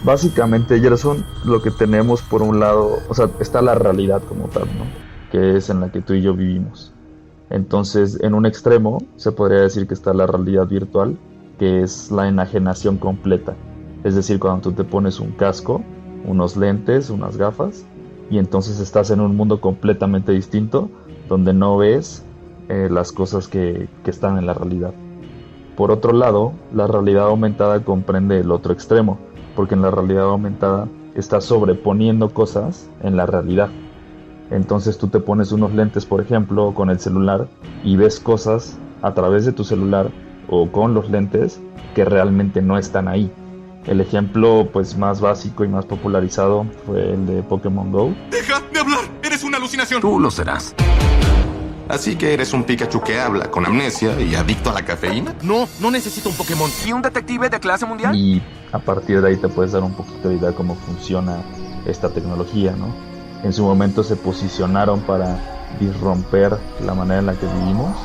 Básicamente, Gerson, lo que tenemos por un lado, o sea, está la realidad como tal, ¿no? Que es en la que tú y yo vivimos. Entonces, en un extremo, se podría decir que está la realidad virtual, que es la enajenación completa. Es decir, cuando tú te pones un casco, unos lentes, unas gafas, y entonces estás en un mundo completamente distinto, donde no ves las cosas que están en la realidad. Por otro lado, la realidad aumentada comprende el otro extremo, porque en la realidad aumentada estás sobreponiendo cosas en la realidad. Entonces tú te pones unos lentes, por ejemplo, con el celular y ves cosas a través de tu celular o con los lentes que realmente no están ahí. El ejemplo pues más básico y más popularizado fue el de Pokémon Go. ¡Deja de hablar! ¡Eres una alucinación! Tú lo serás. Así que eres un Pikachu que habla, con amnesia y adicto a la cafeína. No necesito un Pokémon. ¿Y un detective de clase mundial? Y a partir de ahí te puedes dar un poquito de idea de cómo funciona esta tecnología, ¿no? En su momento se posicionaron para disromper la manera en la que vivimos.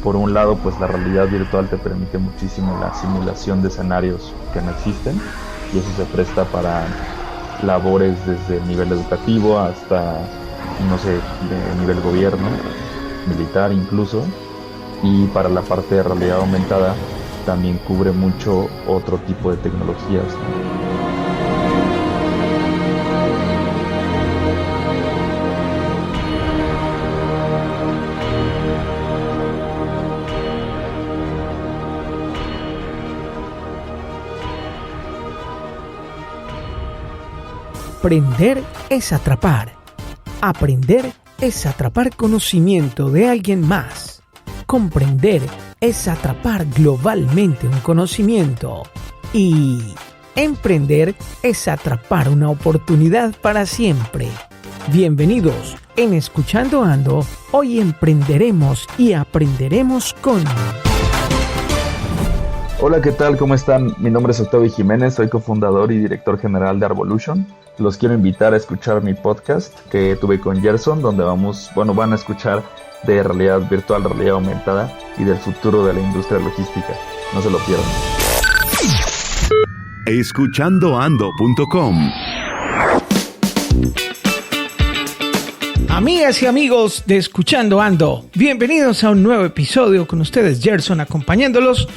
Por un lado, pues la realidad virtual te permite muchísimo la simulación de escenarios que no existen, y eso se presta para labores desde el nivel educativo hasta, no sé, de nivel gobierno, militar incluso. Y para la parte de realidad aumentada también cubre mucho otro tipo de tecnologías, ¿no? Aprender es atrapar. Aprender es atrapar conocimiento de alguien más. Comprender es atrapar globalmente un conocimiento. Y emprender es atrapar una oportunidad para siempre. Bienvenidos en Escuchando Ando. Hoy emprenderemos y aprenderemos con... Hola, ¿qué tal? ¿Cómo están? Mi nombre es Octavio Jiménez, soy cofundador y director general de Arvolution. Los quiero invitar a escuchar mi podcast que tuve con Gerson, donde van a escuchar de realidad virtual, realidad aumentada y del futuro de la industria logística. No se lo pierdan. Escuchandoando.com. Amigas y amigos de Escuchando Ando, bienvenidos a un nuevo episodio con ustedes, Gerson, acompañándolos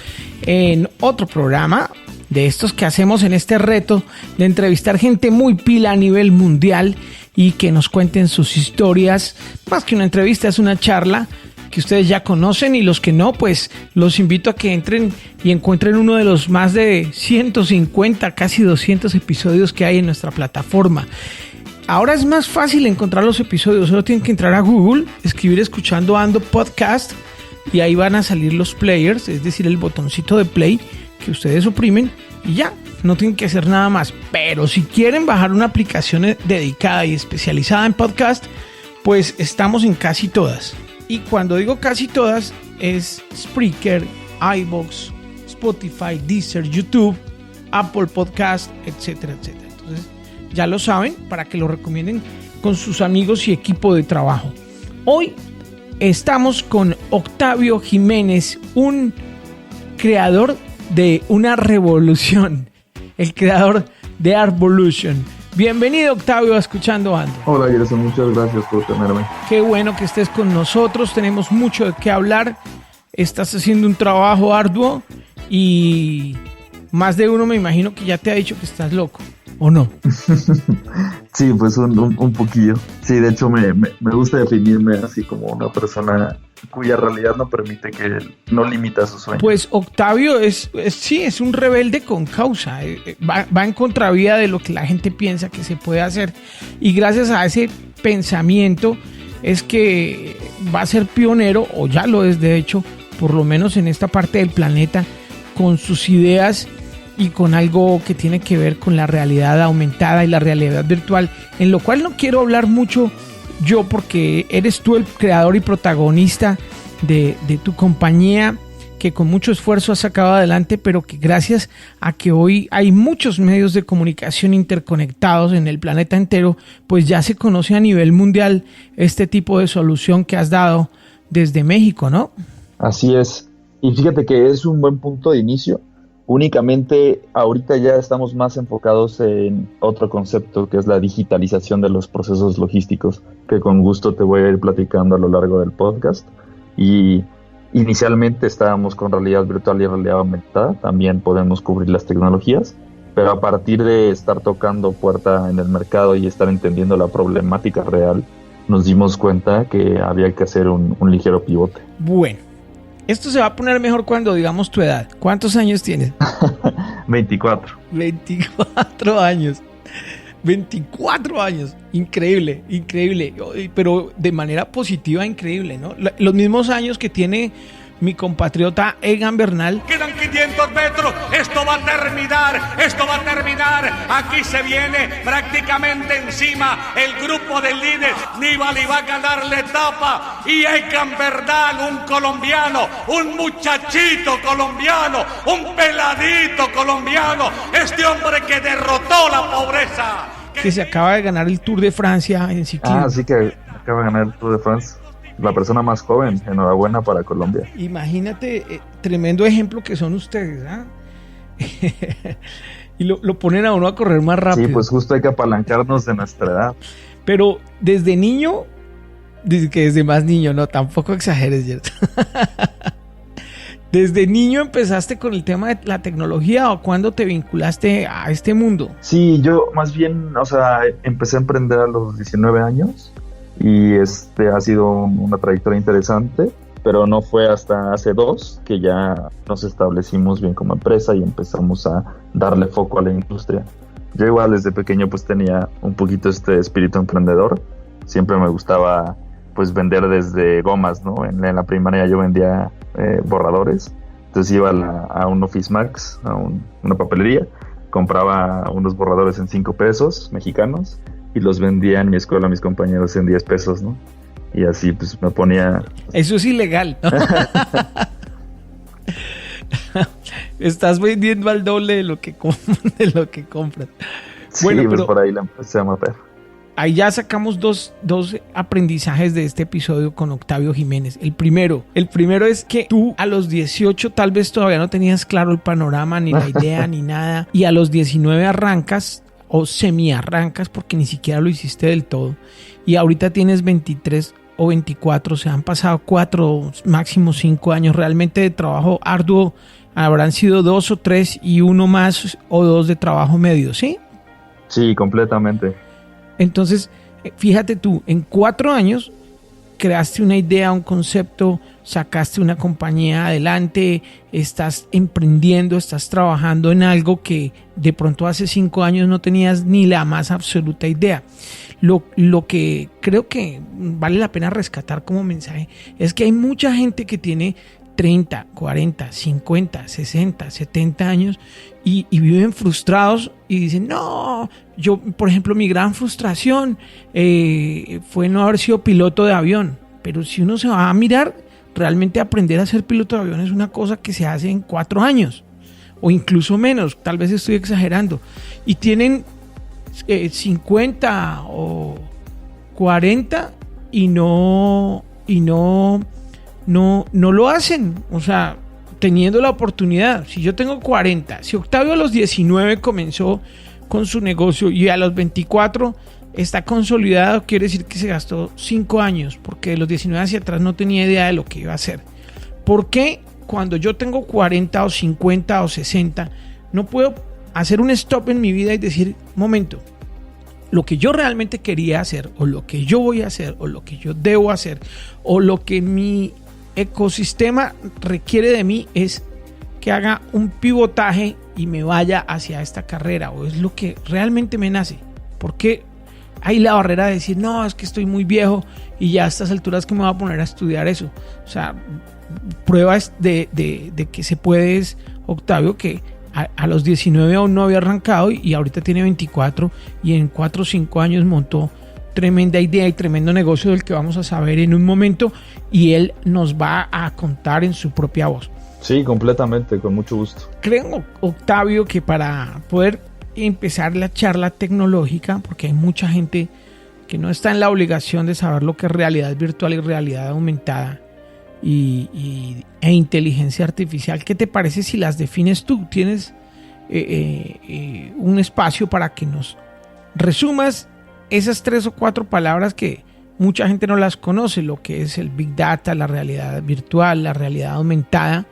en otro programa de estos que hacemos en este reto de entrevistar gente muy pila a nivel mundial y que nos cuenten sus historias. Más que una entrevista, es una charla que ustedes ya conocen, y los que no, pues los invito a que entren y encuentren uno de los más de 150, casi 200 episodios que hay en nuestra plataforma. Ahora es más fácil encontrar los episodios, solo tienen que entrar a Google, escribir Escuchando Ando Podcast y ahí van a salir los players, es decir, el botoncito de play que ustedes oprimen y ya, no tienen que hacer nada más. Pero si quieren bajar una aplicación dedicada y especializada en podcast, pues estamos en casi todas. Y cuando digo casi todas, es Spreaker, iVoox, Spotify, Deezer, YouTube, Apple Podcast, etcétera, etcétera. Entonces, ya lo saben, para que lo recomienden con sus amigos y equipo de trabajo. Hoy estamos con Octavio Jiménez, un creador de una revolución, el creador de Arvolution. Bienvenido, Octavio, a Escuchando Ando. Hola, Gerson, muchas gracias por tenerme. Qué bueno que estés con nosotros, tenemos mucho de qué hablar. Estás haciendo un trabajo arduo y más de uno me imagino que ya te ha dicho que estás loco, ¿o no? Sí, pues un poquillo. Sí, de hecho me gusta definirme así como una persona cuya realidad no permite que no limita sus sueños. Pues Octavio es un rebelde con causa, va en contravía de lo que la gente piensa que se puede hacer, y gracias a ese pensamiento es que va a ser pionero, o ya lo es de hecho, por lo menos en esta parte del planeta, con sus ideas y con algo que tiene que ver con la realidad aumentada y la realidad virtual, en lo cual no quiero hablar mucho yo porque eres tú el creador y protagonista de tu compañía, que con mucho esfuerzo has sacado adelante, pero que gracias a que hoy hay muchos medios de comunicación interconectados en el planeta entero, pues ya se conoce a nivel mundial este tipo de solución que has dado desde México, ¿no? Así es. Y fíjate que es un buen punto de inicio, Únicamente ahorita ya estamos más enfocados en otro concepto que es la digitalización de los procesos logísticos, que con gusto te voy a ir platicando a lo largo del podcast. Y inicialmente estábamos con realidad virtual y realidad aumentada, también podemos cubrir las tecnologías, pero a partir de estar tocando puerta en el mercado y estar entendiendo la problemática real, nos dimos cuenta que había que hacer un ligero pivote. Bueno, esto se va a poner mejor cuando digamos tu edad. ¿Cuántos años tienes? 24. 24 años. 24 años. Increíble, increíble. Pero de manera positiva, increíble, ¿no? Los mismos años que tiene mi compatriota Egan Bernal. Quedan 500 metros. Esto va a terminar. Aquí se viene prácticamente encima el grupo de líderes. Nibali va a ganar la etapa. Y Egan Bernal, un colombiano, un muchachito colombiano, un peladito colombiano. Este hombre que derrotó la pobreza. Que se acaba de ganar el Tour de Francia en ciclismo. Sí, que acaba de ganar el Tour de France. La persona más joven. Enhorabuena para Colombia. Imagínate, tremendo ejemplo que son ustedes, ¿ah? Y lo ponen a uno a correr más rápido. Sí, pues justo hay que apalancarnos de nuestra edad. Pero desde niño, desde más niño, no, tampoco exageres, ¿cierto? ¿Desde niño empezaste con el tema de la tecnología o cuándo te vinculaste a este mundo? Sí, yo más bien, empecé a emprender a los 19 años y ha sido una trayectoria interesante, pero no fue hasta hace 2 que ya nos establecimos bien como empresa y empezamos a darle foco a la industria. Yo igual desde pequeño pues tenía un poquito este espíritu emprendedor, siempre me gustaba pues vender desde gomas, ¿no? En la primaria yo vendía borradores, entonces iba a un Office Max, a una papelería, compraba unos borradores en 5 pesos mexicanos y los vendía en mi escuela a mis compañeros en 10 pesos, ¿no? Y así pues me ponía... Eso es ilegal, ¿no? Estás vendiendo al doble de lo que compras. Sí, bueno, pues pero por ahí la empecé a matar. Ahí ya sacamos dos aprendizajes de este episodio con Octavio Jiménez. El primero es que tú a los 18 tal vez todavía no tenías claro el panorama, ni la idea, ni nada. Y a los 19 arrancas o semi-arrancas porque ni siquiera lo hiciste del todo. Y ahorita tienes 23 o 24, se han pasado 4, máximo 5 años realmente de trabajo arduo. Habrán sido 2 o 3 y 1 más o 2 de trabajo medio, ¿sí? Sí, completamente. Entonces, fíjate tú, en 4 años creaste una idea, un concepto, sacaste una compañía adelante, estás emprendiendo, estás trabajando en algo que de pronto hace 5 años no tenías ni la más absoluta idea. Lo que creo que vale la pena rescatar como mensaje es que hay mucha gente que tiene 30, 40, 50, 60, 70 años y viven frustrados y dicen, no, yo, por ejemplo, mi gran frustración fue no haber sido piloto de avión. Pero si uno se va a mirar, realmente aprender a ser piloto de avión es una cosa que se hace en 4 años o incluso menos, tal vez estoy exagerando. Y tienen 50 o 40 y no lo hacen, o sea, teniendo la oportunidad. Si yo tengo 40, si Octavio a los 19 comenzó con su negocio y a los 24 está consolidado, quiere decir que se gastó 5 años, porque de los 19 hacia atrás no tenía idea de lo que iba a hacer. ¿Por qué cuando yo tengo 40 o 50 o 60 no puedo hacer un stop en mi vida y decir, momento, lo que yo realmente quería hacer, o lo que yo voy a hacer, o lo que yo debo hacer, o lo que mi ecosistema requiere de mí es que haga un pivotaje y me vaya hacia esta carrera, o es lo que realmente me nace? Porque hay la barrera de decir, no, es que estoy muy viejo y ya a estas alturas que me voy a poner a estudiar eso. O sea, pruebas de que se puede es, Octavio, que a los 19 aún no había arrancado y ahorita tiene 24 y en 4 o 5 años montó tremenda idea y tremendo negocio del que vamos a saber en un momento y él nos va a contar en su propia voz. Sí, completamente, con mucho gusto. Creo, Octavio, que para poder empezar la charla tecnológica, porque hay mucha gente que no está en la obligación de saber lo que es realidad virtual y realidad aumentada, e inteligencia artificial. ¿Qué te parece si las defines tú? Tienes un espacio para que nos resumas esas 3 o 4 palabras que mucha gente no las conoce, lo que es el Big Data, la realidad virtual, la realidad aumentada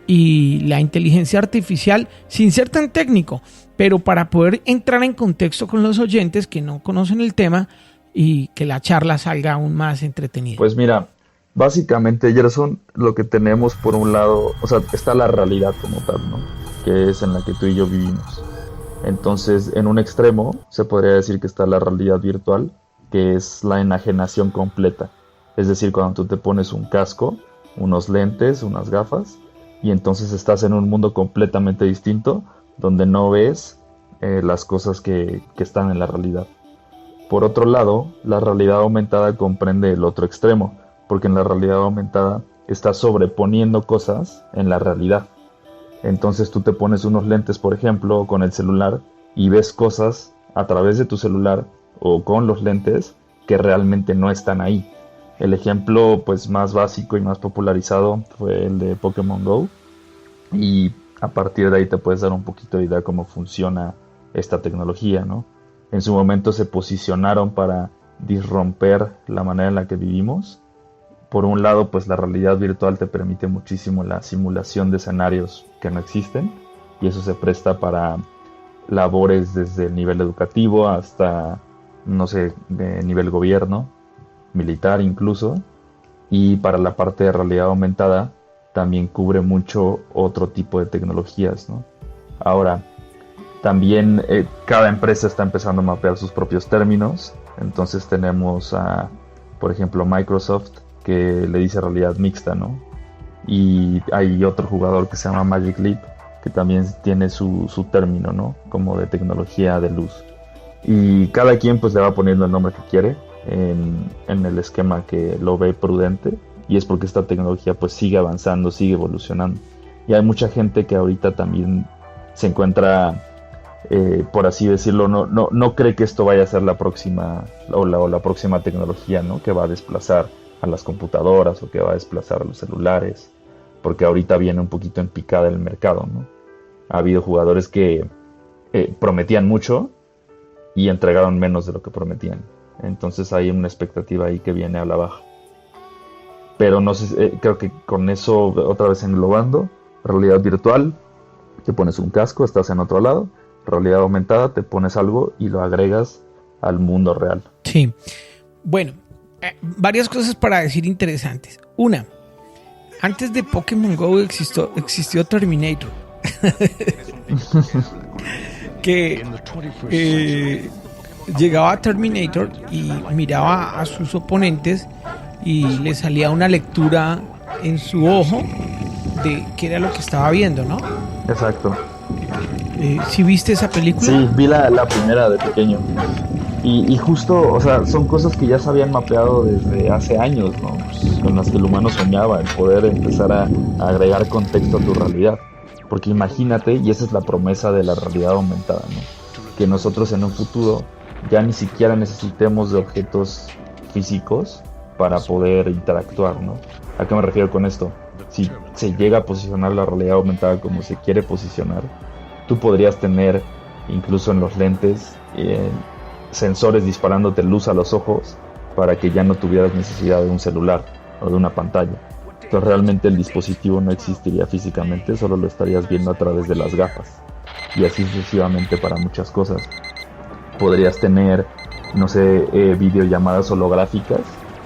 y la inteligencia artificial, sin ser tan técnico, pero para poder entrar en contexto con los oyentes que no conocen el tema y que la charla salga aún más entretenida. Pues mira, básicamente, Gerson, lo que tenemos por un lado, o sea, está la realidad como tal, ¿no? Que es en la que tú y yo vivimos. Entonces, en un extremo, se podría decir que está la realidad virtual, que es la enajenación completa. Es decir, cuando tú te pones un casco, unos lentes, unas gafas, y entonces estás en un mundo completamente distinto, donde no ves las cosas que están en la realidad. Por otro lado, la realidad aumentada comprende el otro extremo, porque en la realidad aumentada estás sobreponiendo cosas en la realidad. Entonces tú te pones unos lentes, por ejemplo, con el celular, y ves cosas a través de tu celular o con los lentes que realmente no están ahí. El ejemplo pues más básico y más popularizado fue el de Pokémon Go, y a partir de ahí te puedes dar un poquito de idea cómo funciona esta tecnología, ¿no? En su momento se posicionaron para disromper la manera en la que vivimos. Por un lado, pues la realidad virtual te permite muchísimo la simulación de escenarios que no existen, y eso se presta para labores desde el nivel educativo hasta, no sé, de nivel gobierno, militar incluso, y para la parte de realidad aumentada también cubre mucho otro tipo de tecnologías, ¿no? Ahora, también cada empresa está empezando a mapear sus propios términos. Entonces tenemos a, por ejemplo, Microsoft, que le dice realidad mixta, ¿no? Y hay otro jugador que se llama Magic Leap, que también tiene su término, ¿no? Como de tecnología de luz. Y cada quien pues le va poniendo el nombre que quiere en el esquema que lo ve prudente, y es porque esta tecnología pues sigue avanzando, sigue evolucionando. Y hay mucha gente que ahorita también se encuentra, por así decirlo, no cree que esto vaya a ser la próxima o la próxima tecnología, ¿no? Que va a desplazar a las computadoras o que va a desplazar a los celulares, porque ahorita viene un poquito en picada el mercado, ¿no? Ha habido jugadores que prometían mucho y entregaron menos de lo que prometían. Entonces hay una expectativa ahí que viene a la baja. Pero no sé, creo que con eso, otra vez englobando, realidad virtual, te pones un casco, estás en otro lado. Realidad aumentada, te pones algo y lo agregas al mundo real. Sí. Bueno, varias cosas para decir interesantes. Una, antes de Pokémon Go existió Terminator. Que llegaba a Terminator y miraba a sus oponentes y le salía una lectura en su ojo de qué era lo que estaba viendo, ¿no? Exacto. ¿Sí viste esa película? Sí, vi la primera de pequeño. Y justo, o sea, son cosas que ya se habían mapeado desde hace años, ¿no? Pues, con las que el humano soñaba, el poder empezar a agregar contexto a tu realidad. Porque imagínate, y esa es la promesa de la realidad aumentada, ¿no? Que nosotros en un futuro ya ni siquiera necesitemos de objetos físicos para poder interactuar, ¿no? ¿A qué me refiero con esto? Si se llega a posicionar la realidad aumentada como se quiere posicionar, tú podrías tener, incluso en los lentes, sensores disparándote luz a los ojos para que ya no tuvieras necesidad de un celular o de una pantalla. Entonces realmente el dispositivo no existiría físicamente, solo lo estarías viendo a través de las gafas. Y así sucesivamente para muchas cosas. Podrías tener, no sé, videollamadas holográficas,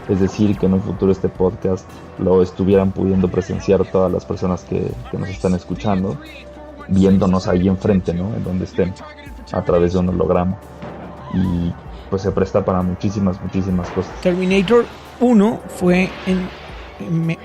es decir, que en un futuro este podcast lo estuvieran pudiendo presenciar todas las personas que nos están escuchando, viéndonos ahí enfrente, ¿no? En donde estén, a través de un holograma. Y pues se presta para muchísimas cosas. Terminator 1 fue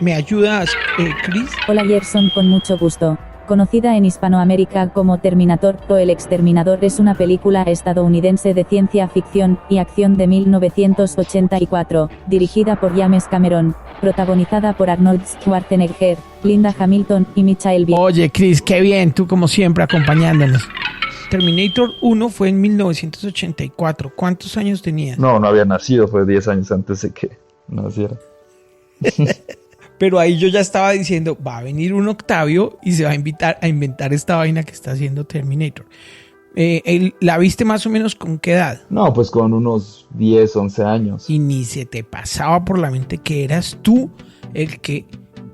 ¿Me ayudas, Chris? Hola Gerson, con mucho gusto. Conocida en Hispanoamérica como Terminator o El Exterminador, es una película estadounidense de ciencia ficción y acción de 1984, dirigida por James Cameron, protagonizada por Arnold Schwarzenegger, Linda Hamilton y Michael Biehn. Oye, Chris, qué bien, tú como siempre acompañándonos. Terminator 1 fue en 1984. ¿Cuántos años tenías? No había nacido, fue 10 años antes de que naciera. Pero ahí yo ya estaba diciendo, va a venir un Octavio y se va a inventar esta vaina que está haciendo Terminator. ¿La viste más o menos con qué edad? No, pues con unos 10, 11 años. Y ni se te pasaba por la mente que eras tú el que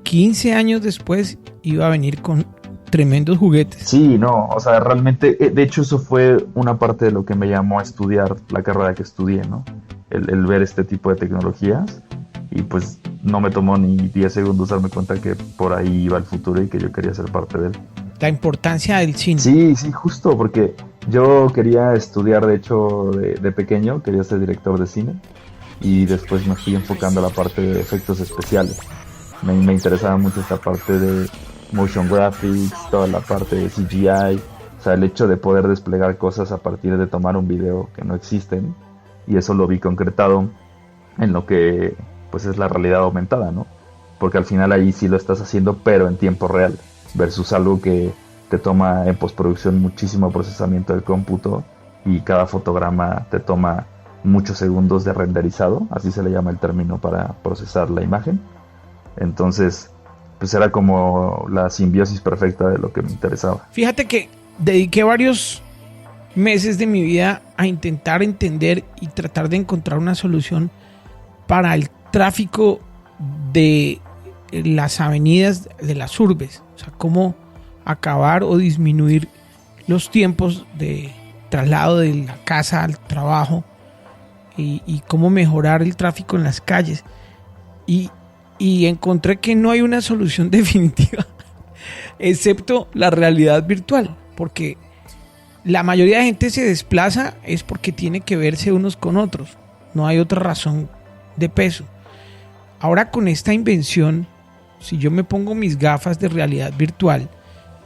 15 años después iba a venir con tremendos juguetes. Sí, no, o sea, realmente, de hecho eso fue una parte de lo que me llamó a estudiar la carrera que estudié, ¿no? El ver este tipo de tecnologías, y pues no me tomó ni 10 segundos darme cuenta que por ahí iba el futuro y que yo quería ser parte de él. La importancia del cine. Sí, justo, porque yo quería estudiar, de hecho, de pequeño, quería ser director de cine, y después me fui enfocando a la parte de efectos especiales. Me interesaba mucho esta parte de motion graphics, toda la parte de CGI, o sea, el hecho de poder desplegar cosas a partir de tomar un video que no existen, y eso lo vi concretado en lo que pues es la realidad aumentada, ¿no? Porque al final ahí sí lo estás haciendo, pero en tiempo real, versus algo que te toma en postproducción muchísimo procesamiento del cómputo, y cada fotograma te toma muchos segundos de renderizado, así se le llama el término para procesar la imagen. Entonces, pues era como la simbiosis perfecta de lo que me interesaba. Fíjate que dediqué varios meses de mi vida a intentar entender y tratar de encontrar una solución para el tráfico de las avenidas de las urbes. O sea, cómo acabar o disminuir los tiempos de traslado de la casa al trabajo, y cómo mejorar el tráfico en las calles. Y encontré que no hay una solución definitiva, excepto la realidad virtual, porque la mayoría de gente se desplaza es porque tiene que verse unos con otros, no hay otra razón de peso. Ahora con esta invención, si yo me pongo mis gafas de realidad virtual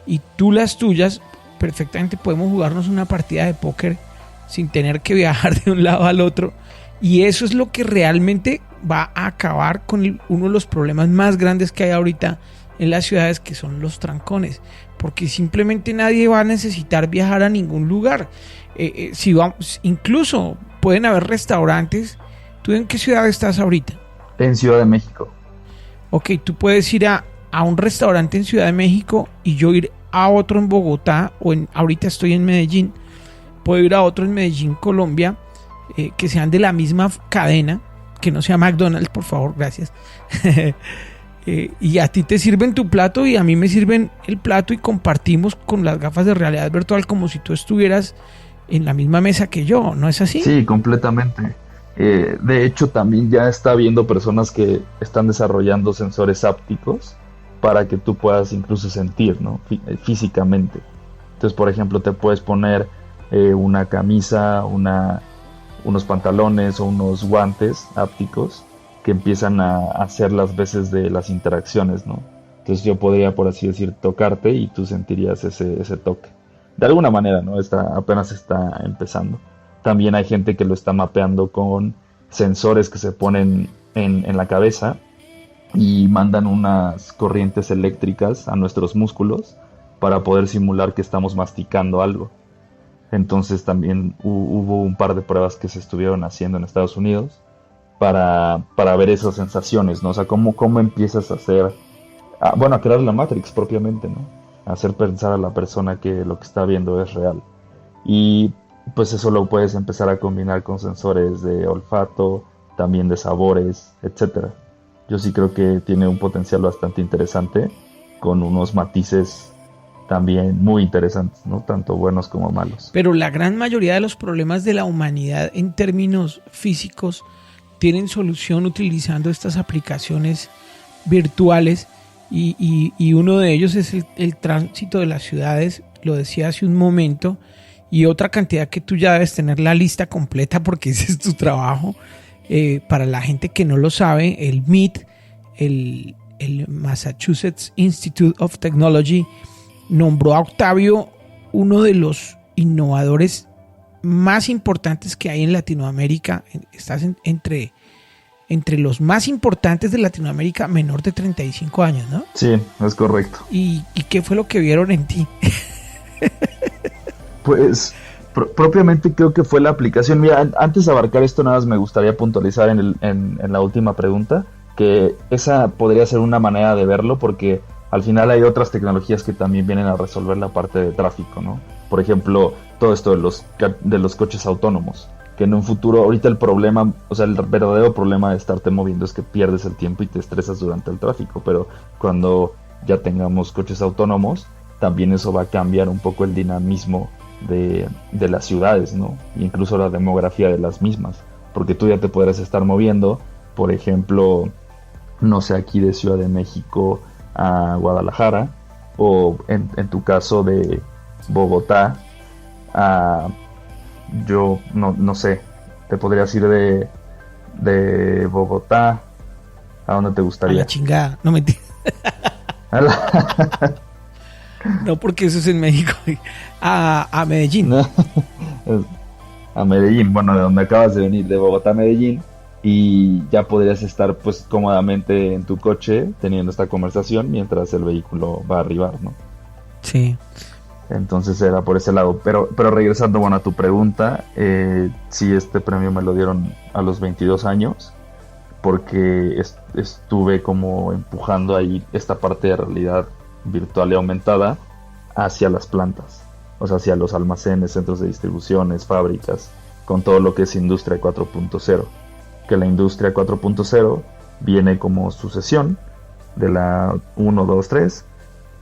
y tú las tuyas, perfectamente podemos jugarnos una partida de póker sin tener que viajar de un lado al otro, y eso es lo que realmente va a acabar con uno de los problemas más grandes que hay ahorita en las ciudades, que son los trancones, porque simplemente nadie va a necesitar viajar a ningún lugar. Si vamos, incluso pueden haber restaurantes. ¿Tú en qué ciudad estás ahorita? En Ciudad de México. Ok, tú puedes ir a un restaurante en Ciudad de México y yo ir a otro en Bogotá, ahorita estoy en Medellín, puedo ir a otro en Medellín, Colombia, que sean de la misma cadena, que no sea McDonald's, por favor, gracias. Y a ti te sirven tu plato y a mí me sirven el plato, y compartimos con las gafas de realidad virtual como si tú estuvieras en la misma mesa que yo, ¿no es así? Sí, completamente. De hecho, también ya está habiendo personas que están desarrollando sensores hápticos para que tú puedas incluso sentir, ¿no? Físicamente. Entonces, por ejemplo, te puedes poner una camisa, unos pantalones o unos guantes hápticos que empiezan a hacer las veces de las interacciones, ¿no? Entonces yo podría, por así decir, tocarte y tú sentirías ese toque. De alguna manera, ¿no? Apenas está empezando. También hay gente que lo está mapeando con sensores que se ponen en la cabeza y mandan unas corrientes eléctricas a nuestros músculos para poder simular que estamos masticando algo. Entonces también hubo un par de pruebas que se estuvieron haciendo en Estados Unidos para ver esas sensaciones, ¿no? O sea, cómo empiezas a a crear la Matrix propiamente, ¿no? A hacer pensar a la persona que lo que está viendo es real. Y pues eso lo puedes empezar a combinar con sensores de olfato, también de sabores, etcétera. Yo sí creo que tiene un potencial bastante interesante, con unos matices también muy interesantes, ¿no? Tanto buenos como malos. Pero la gran mayoría de los problemas de la humanidad en términos físicos tienen solución utilizando estas aplicaciones virtuales, y uno de ellos es el tránsito de las ciudades, lo decía hace un momento, y otra cantidad que tú ya debes tener la lista completa porque ese es tu trabajo. Para la gente que no lo sabe, el MIT, el Massachusetts Institute of Technology, nombró a Octavio uno de los innovadores más importantes que hay en Latinoamérica. Estás entre los más importantes de Latinoamérica, menor de 35 años, ¿no? Sí, es correcto. ¿Y qué fue lo que vieron en ti? Pues propiamente creo que fue la aplicación. Mira, antes de abarcar esto, nada más me gustaría puntualizar en la última pregunta, que esa podría ser una manera de verlo, porque al final hay otras tecnologías que también vienen a resolver la parte de tráfico, ¿no? Por ejemplo, todo esto de los coches autónomos, que en un futuro, ahorita el problema, o sea, el verdadero problema de estarte moviendo es que pierdes el tiempo y te estresas durante el tráfico, pero cuando ya tengamos coches autónomos, también eso va a cambiar un poco el dinamismo de las ciudades, ¿no? E incluso la demografía de las mismas, porque tú ya te podrás estar moviendo, por ejemplo, no sé, aquí de Ciudad de México a Guadalajara, o en tu caso de Bogotá a, yo no sé, te podrías ir de Bogotá a dónde te A gustaría. la chingada, no mentira. No, porque eso es en México. A Medellín. A Medellín, bueno, de donde acabas de venir, de Bogotá a Medellín, y ya podrías estar pues cómodamente en tu coche teniendo esta conversación mientras el vehículo va a arribar, ¿no? Sí. Entonces era por ese lado. Pero regresando, bueno, a tu pregunta, sí, este premio me lo dieron a los 22 años porque estuve como empujando ahí esta parte de realidad virtual y aumentada hacia las plantas, o sea, hacia los almacenes, centros de distribuciones, fábricas, con todo lo que es Industria 4.0, que la Industria 4.0 viene como sucesión de la 1, 2, 3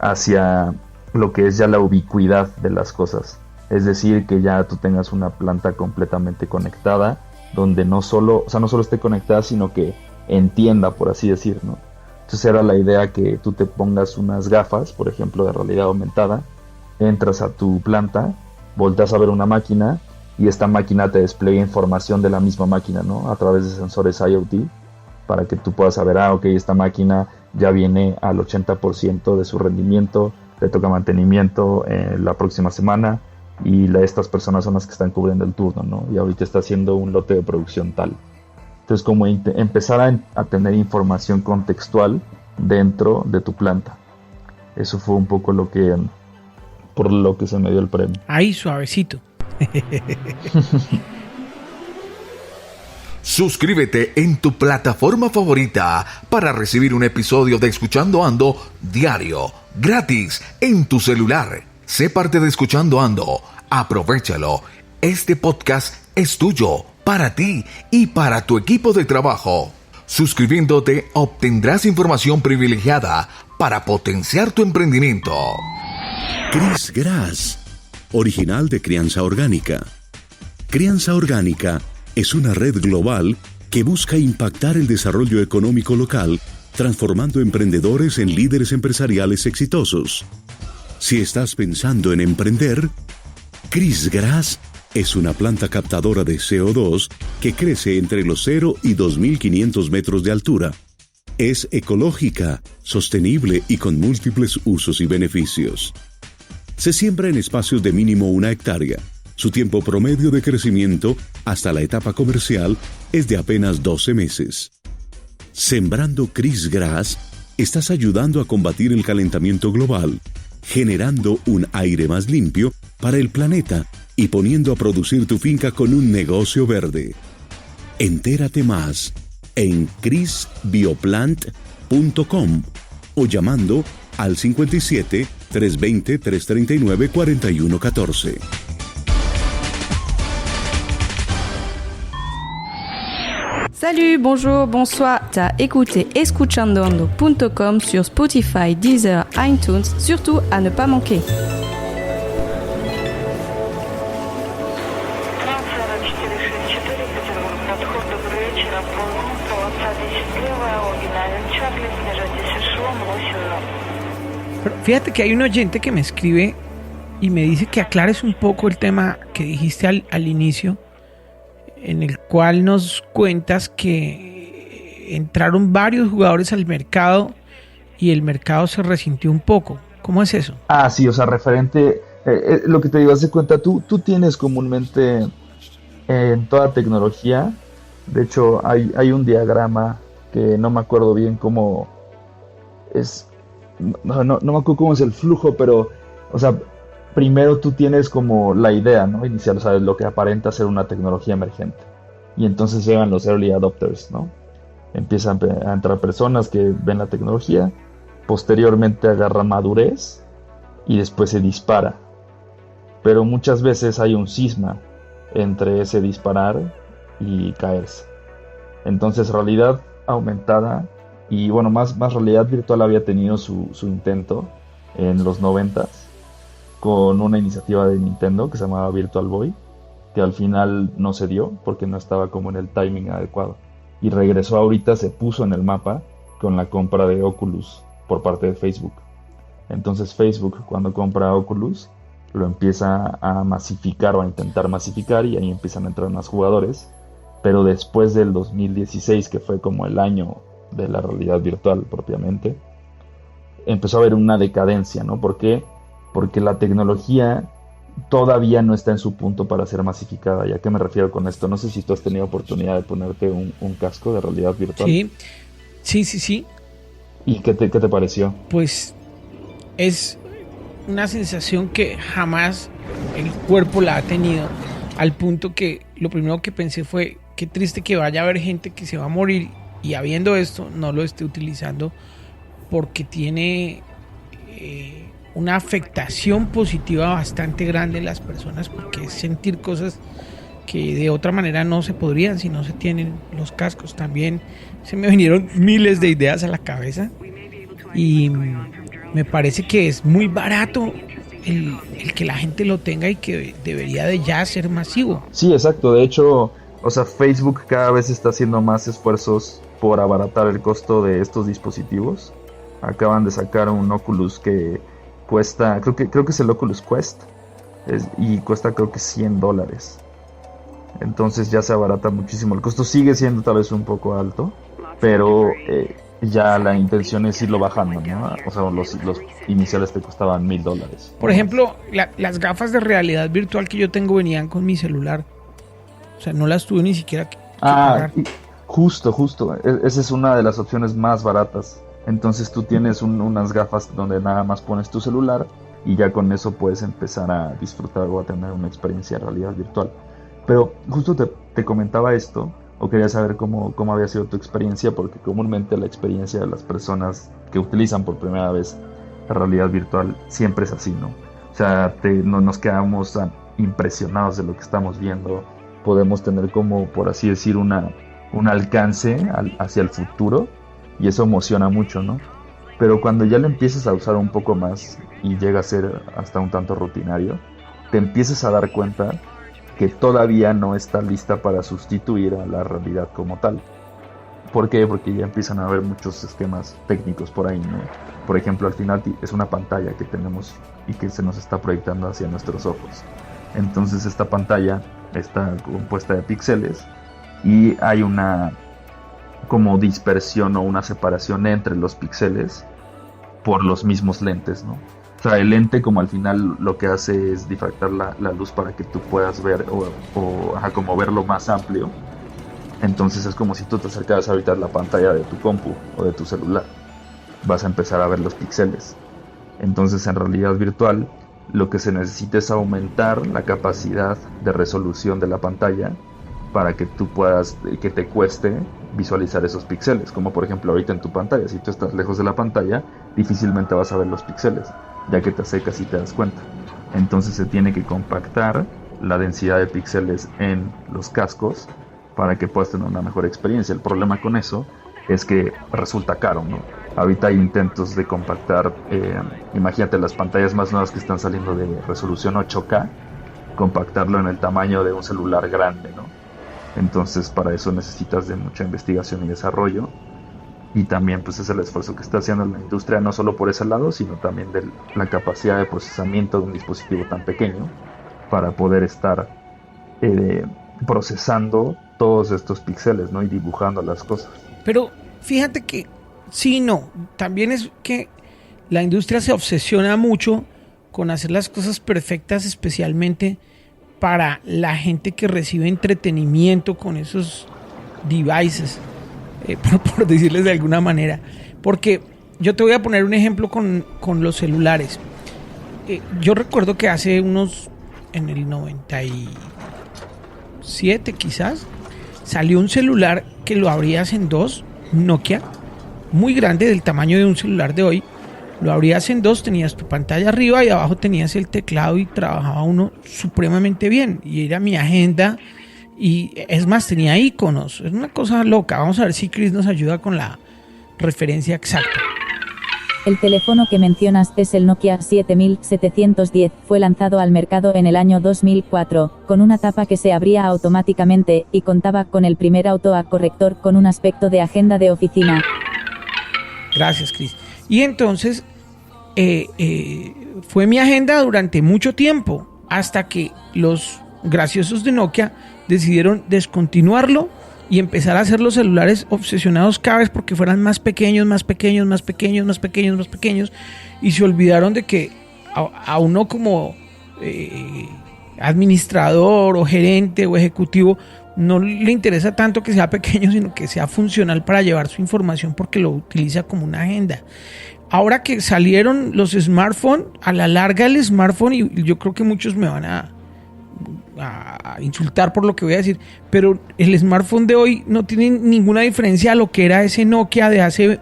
hacia lo que es ya la ubicuidad de las cosas, es decir, que ya tú tengas una planta completamente conectada, donde no solo esté conectada, sino que entienda, por así decir, ¿no? Entonces era la idea que tú te pongas unas gafas, por ejemplo, de realidad aumentada, entras a tu planta, volteas a ver una máquina y esta máquina te despliega información de la misma máquina, ¿no? A través de sensores IoT, para que tú puedas saber, ok, esta máquina ya viene al 80% de su rendimiento, le toca mantenimiento la próxima semana y estas personas son las que están cubriendo el turno, ¿no? Y ahorita está haciendo un lote de producción tal. Entonces, como empezar a tener información contextual dentro de tu planta. Eso fue un poco por lo que se me dio el premio. Ahí, suavecito. Suscríbete en tu plataforma favorita para recibir un episodio de Escuchando Ando diario, gratis, en tu celular. Sé parte de Escuchando Ando. Aprovechalo. Este podcast es tuyo, para ti y para tu equipo de trabajo. Suscribiéndote obtendrás información privilegiada para potenciar tu emprendimiento. Chris Grass, original de Crianza Orgánica. Crianza Orgánica es una red global que busca impactar el desarrollo económico local, transformando emprendedores en líderes empresariales exitosos. Si estás pensando en emprender, Chris Grass es una planta captadora de CO2 que crece entre los 0 y 2.500 metros de altura. Es ecológica, sostenible y con múltiples usos y beneficios. Se siembra en espacios de mínimo 1 hectárea. Su tiempo promedio de crecimiento hasta la etapa comercial es de apenas 12 meses. Sembrando Chris Grass, estás ayudando a combatir el calentamiento global, generando un aire más limpio para el planeta y poniendo a producir tu finca con un negocio verde. Entérate más en chrisbioplant.com o llamando al 57 320 339 4114. Salut, bonjour, bonsoir. T'as écouté escuchandoando.com sur Spotify, Deezer, iTunes, surtout à ne pas manquer. Pero fíjate que hay un oyente que me escribe y me dice que aclares un poco el tema que dijiste al inicio, en el cual nos cuentas que entraron varios jugadores al mercado y el mercado se resintió un poco. ¿Cómo es eso? Ah, sí, o sea, referente, lo que te digo, haz de cuenta, tú tienes comúnmente en toda tecnología, de hecho hay un diagrama que no me acuerdo bien cómo es, no me acuerdo cómo es el flujo, pero, o sea, primero tú tienes como la idea, ¿no? Inicial, o sea, lo que aparenta ser una tecnología emergente. Y entonces llegan los early adopters, ¿no? Empiezan a entrar personas que ven la tecnología, posteriormente agarra madurez y después se dispara. Pero muchas veces hay un cisma entre ese disparar y caerse. Entonces realidad aumentada y bueno, más realidad virtual había tenido su intento en los 90s con una iniciativa de Nintendo que se llamaba Virtual Boy, que al final no se dio porque no estaba como en el timing adecuado. Y regresó ahorita, se puso en el mapa con la compra de Oculus por parte de Facebook. Entonces Facebook, cuando compra Oculus, lo empieza a masificar o a intentar masificar y ahí empiezan a entrar más jugadores. Pero después del 2016, que fue como el año de la realidad virtual propiamente, empezó a haber una decadencia, ¿no? ¿Por qué? Porque la tecnología todavía no está en su punto para ser masificada. ¿Y a qué me refiero con esto? No sé si tú has tenido oportunidad de ponerte un casco de realidad virtual. Sí. ¿Y qué te pareció? Pues es una sensación que jamás el cuerpo la ha tenido, al punto que lo primero que pensé fue qué triste que vaya a haber gente que se va a morir y habiendo esto no lo esté utilizando porque tiene una afectación positiva bastante grande en las personas, porque es sentir cosas que de otra manera no se podrían si no se tienen los cascos. También se me vinieron miles de ideas a la cabeza y me parece que es muy barato el que la gente lo tenga y que debería de ya ser masivo. Sí, exacto. De hecho, o sea, Facebook cada vez está haciendo más esfuerzos por abaratar el costo de estos dispositivos. Acaban de sacar un Oculus que cuesta, creo que es el Oculus Quest, y cuesta creo que $100. Entonces ya se abarata muchísimo. El costo sigue siendo tal vez un poco alto, pero ya la intención es irlo bajando, ¿no? O sea, los iniciales te costaban $1,000. Por ejemplo, las gafas de realidad virtual que yo tengo venían con mi celular. O sea, no las tuve ni siquiera que pagar. Justo. Esa es una de las opciones más baratas. Entonces tú tienes unas gafas donde nada más pones tu celular y ya con eso puedes empezar a disfrutar o a tener una experiencia de realidad virtual. Pero justo te comentaba esto, o quería saber cómo había sido tu experiencia, porque comúnmente la experiencia de las personas que utilizan por primera vez la realidad virtual siempre es así, ¿no? O sea, nos quedamos impresionados de lo que estamos viendo, podemos tener como, por así decir, un alcance hacia el futuro, y eso emociona mucho, ¿no? Pero cuando ya lo empiezas a usar un poco más y llega a ser hasta un tanto rutinario, te empiezas a dar cuenta que todavía no está lista para sustituir a la realidad como tal. ¿Por qué? Porque ya empiezan a haber muchos esquemas técnicos por ahí, ¿no? Por ejemplo, al final es una pantalla que tenemos y que se nos está proyectando hacia nuestros ojos. Entonces esta pantalla está compuesta de píxeles y hay una como dispersión o una separación entre los píxeles por los mismos lentes, ¿no? O sea, el lente como al final lo que hace es difractar la luz para que tú puedas ver como verlo más amplio. Entonces es como si tú te acercaras ahorita a la pantalla de tu compu o de tu celular. Vas a empezar a ver los píxeles. Entonces en realidad virtual lo que se necesita es aumentar la capacidad de resolución de la pantalla para que tú puedas, que te cueste visualizar esos píxeles, como por ejemplo ahorita en tu pantalla. Si tú estás lejos de la pantalla, difícilmente vas a ver los píxeles, ya que te acercas y te das cuenta. Entonces se tiene que compactar la densidad de píxeles en los cascos para que puedas tener una mejor experiencia. El problema con eso es que resulta caro, ¿no? Ahorita hay intentos de compactar, imagínate las pantallas más nuevas que están saliendo de resolución 8K, compactarlo en el tamaño de un celular grande, ¿no? Entonces para eso necesitas de mucha investigación y desarrollo, y también pues es el esfuerzo que está haciendo la industria, no solo por ese lado, sino también de la capacidad de procesamiento de un dispositivo tan pequeño para poder estar procesando todos estos píxeles, ¿no? Y dibujando las cosas. Pero fíjate que sí, no, también es que la industria se obsesiona mucho con hacer las cosas perfectas, especialmente para la gente que recibe entretenimiento con esos devices, por decirles de alguna manera. Porque yo te voy a poner un ejemplo con los celulares. Yo recuerdo que hace en el 97 quizás, salió un celular que lo abrías en dos Nokia muy grande, del tamaño de un celular de hoy. Lo abrías en dos, tenías tu pantalla arriba y abajo tenías el teclado y trabajaba uno supremamente bien. Y era mi agenda y es más, tenía iconos. Es una cosa loca. Vamos a ver si Chris nos ayuda con la referencia exacta. El teléfono que mencionas es el Nokia 7710. Fue lanzado al mercado en el año 2004, con una tapa que se abría automáticamente y contaba con el primer autocorrector con un aspecto de agenda de oficina. Gracias, Chris. Y entonces fue mi agenda durante mucho tiempo, hasta que los graciosos de Nokia decidieron descontinuarlo y empezar a hacer los celulares obsesionados cada vez porque fueran más pequeños, y se olvidaron de que a uno como administrador o gerente o ejecutivo no le interesa tanto que sea pequeño, sino que sea funcional para llevar su información, porque lo utiliza como una agenda. Ahora que salieron los smartphones, a la larga el smartphone, y yo creo que muchos me van a insultar por lo que voy a decir, pero el smartphone de hoy no tiene ninguna diferencia a lo que era ese Nokia de hace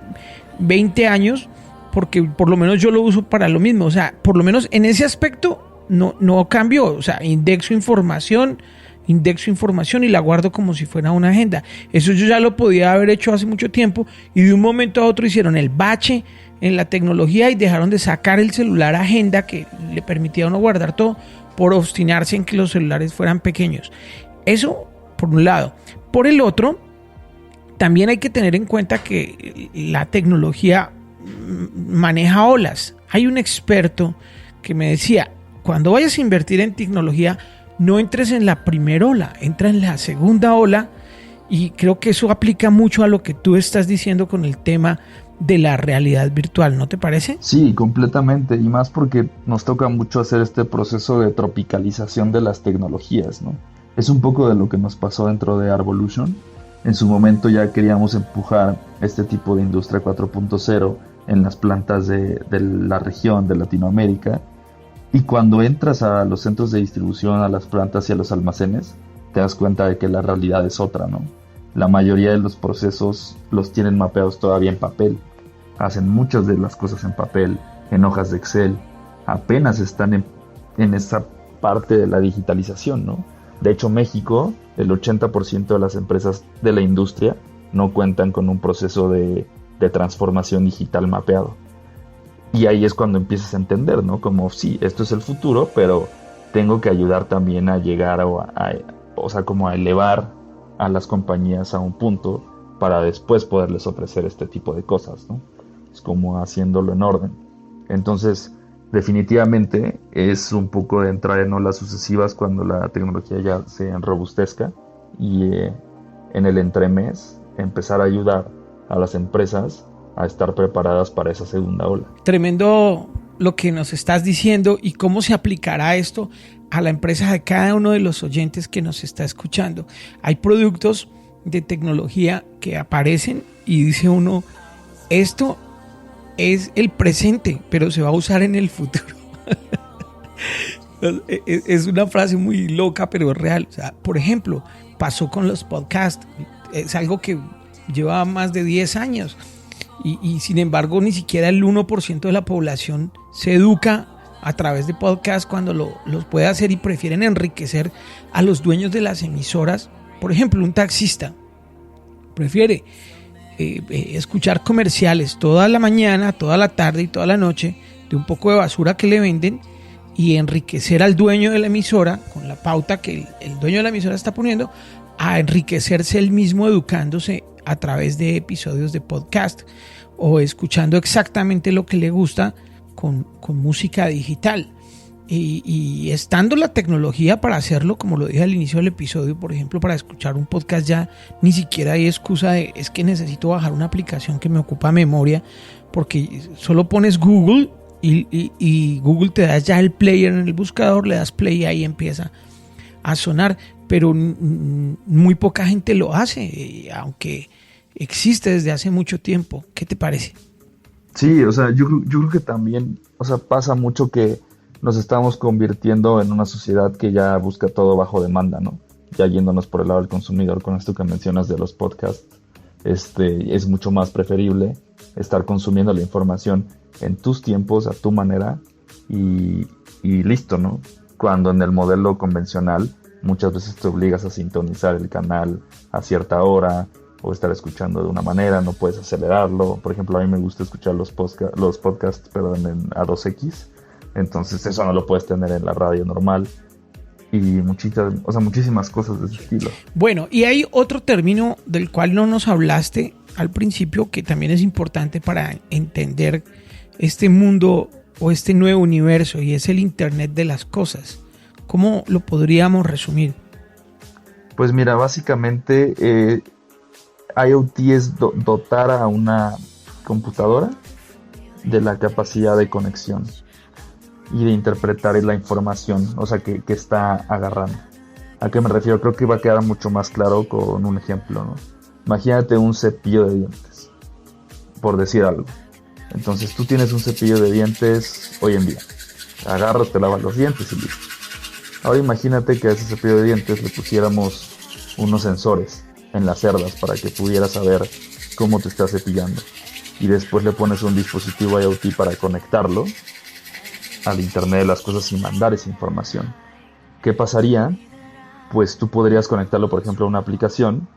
20 años, porque por lo menos yo lo uso para lo mismo. O sea, por lo menos en ese aspecto no cambió. O sea, indexo información y la guardo como si fuera una agenda. Eso yo ya lo podía haber hecho hace mucho tiempo, y de un momento a otro hicieron el bache en la tecnología y dejaron de sacar el celular agenda que le permitía a uno guardar todo, por obstinarse en que los celulares fueran pequeños. Eso por un lado. Por el otro, también hay que tener en cuenta que la tecnología maneja olas. Hay un experto que me decía, cuando vayas a invertir en tecnología, no entres en la primera ola, entra en la segunda ola, y creo que eso aplica mucho a lo que tú estás diciendo con el tema de la realidad virtual, ¿no te parece? Sí, completamente, y más porque nos toca mucho hacer este proceso de tropicalización de las tecnologías, ¿no? Es un poco de lo que nos pasó dentro de Arvolution. En su momento ya queríamos empujar este tipo de industria 4.0 en las plantas de la región de Latinoamérica, y cuando entras a los centros de distribución, a las plantas y a los almacenes, te das cuenta de que la realidad es otra, ¿no? La mayoría de los procesos los tienen mapeados todavía en papel. Hacen muchas de las cosas en papel, en hojas de Excel. Apenas están en esa parte de la digitalización, ¿no? De hecho, México, el 80% de las empresas de la industria no cuentan con un proceso de transformación digital mapeado. Y ahí es cuando empiezas a entender, ¿no? Como, sí, esto es el futuro, pero tengo que ayudar también a llegar como a elevar a las compañías a un punto para después poderles ofrecer este tipo de cosas, ¿no? Es como haciéndolo en orden. Entonces, definitivamente es un poco de entrar en olas sucesivas cuando la tecnología ya se enrobustezca, y en el entremés empezar a ayudar a las empresas a estar preparadas para esa segunda ola. Tremendo lo que nos estás diciendo, y cómo se aplicará esto a la empresa de cada uno de los oyentes que nos está escuchando. Hay productos de tecnología que aparecen y dice uno, esto es el presente, pero se va a usar en el futuro. Es una frase muy loca, pero es real. O sea, por ejemplo, pasó con los podcasts. Es algo que lleva más de 10 años. Y sin embargo, ni siquiera el 1% de la población se educa a través de podcasts cuando los puede hacer, y prefieren enriquecer a los dueños de las emisoras. Por ejemplo, un taxista prefiere escuchar comerciales toda la mañana, toda la tarde y toda la noche de un poco de basura que le venden, y enriquecer al dueño de la emisora con la pauta que el dueño de la emisora está poniendo, a enriquecerse él mismo educándose a través de episodios de podcast o escuchando exactamente lo que le gusta con música digital. Y estando la tecnología para hacerlo, como lo dije al inicio del episodio, por ejemplo, para escuchar un podcast ya ni siquiera hay excusa de es que necesito bajar una aplicación que me ocupa memoria, porque solo pones Google y Google te da ya el player en el buscador, le das play y ahí empieza a sonar, pero muy poca gente lo hace, aunque existe desde hace mucho tiempo. ¿Qué te parece? Sí, o sea, yo creo que también, o sea, pasa mucho que nos estamos convirtiendo en una sociedad que ya busca todo bajo demanda, ¿no? Ya yéndonos por el lado del consumidor con esto que mencionas de los podcasts. es mucho más preferible estar consumiendo la información en tus tiempos, a tu manera y listo, ¿no? Cuando en el modelo convencional muchas veces te obligas a sintonizar el canal a cierta hora o estar escuchando de una manera, no puedes acelerarlo. Por ejemplo, a mí me gusta escuchar los podcasts a 2x, entonces eso no lo puedes tener en la radio normal. Y muchísimas cosas de ese estilo. Bueno, y hay otro término del cual no nos hablaste al principio, que también es importante para entender este mundo o este nuevo universo, y es el Internet de las cosas. ¿Cómo lo podríamos resumir? Pues mira, básicamente IoT es dotar a una computadora de la capacidad de conexión y de interpretar la información, o sea, que está agarrando. ¿A qué me refiero? Creo que va a quedar mucho más claro con un ejemplo, ¿no? Imagínate un cepillo de dientes, por decir algo. Entonces tú tienes un cepillo de dientes hoy en día. Agarras, te lavas los dientes y listo. Ahora imagínate que a ese cepillo de dientes le pusiéramos unos sensores en las cerdas para que pudieras saber cómo te estás cepillando. Y después le pones un dispositivo IoT para conectarlo al Internet de las cosas y mandar esa información. ¿Qué pasaría? Pues tú podrías conectarlo, por ejemplo, a una aplicación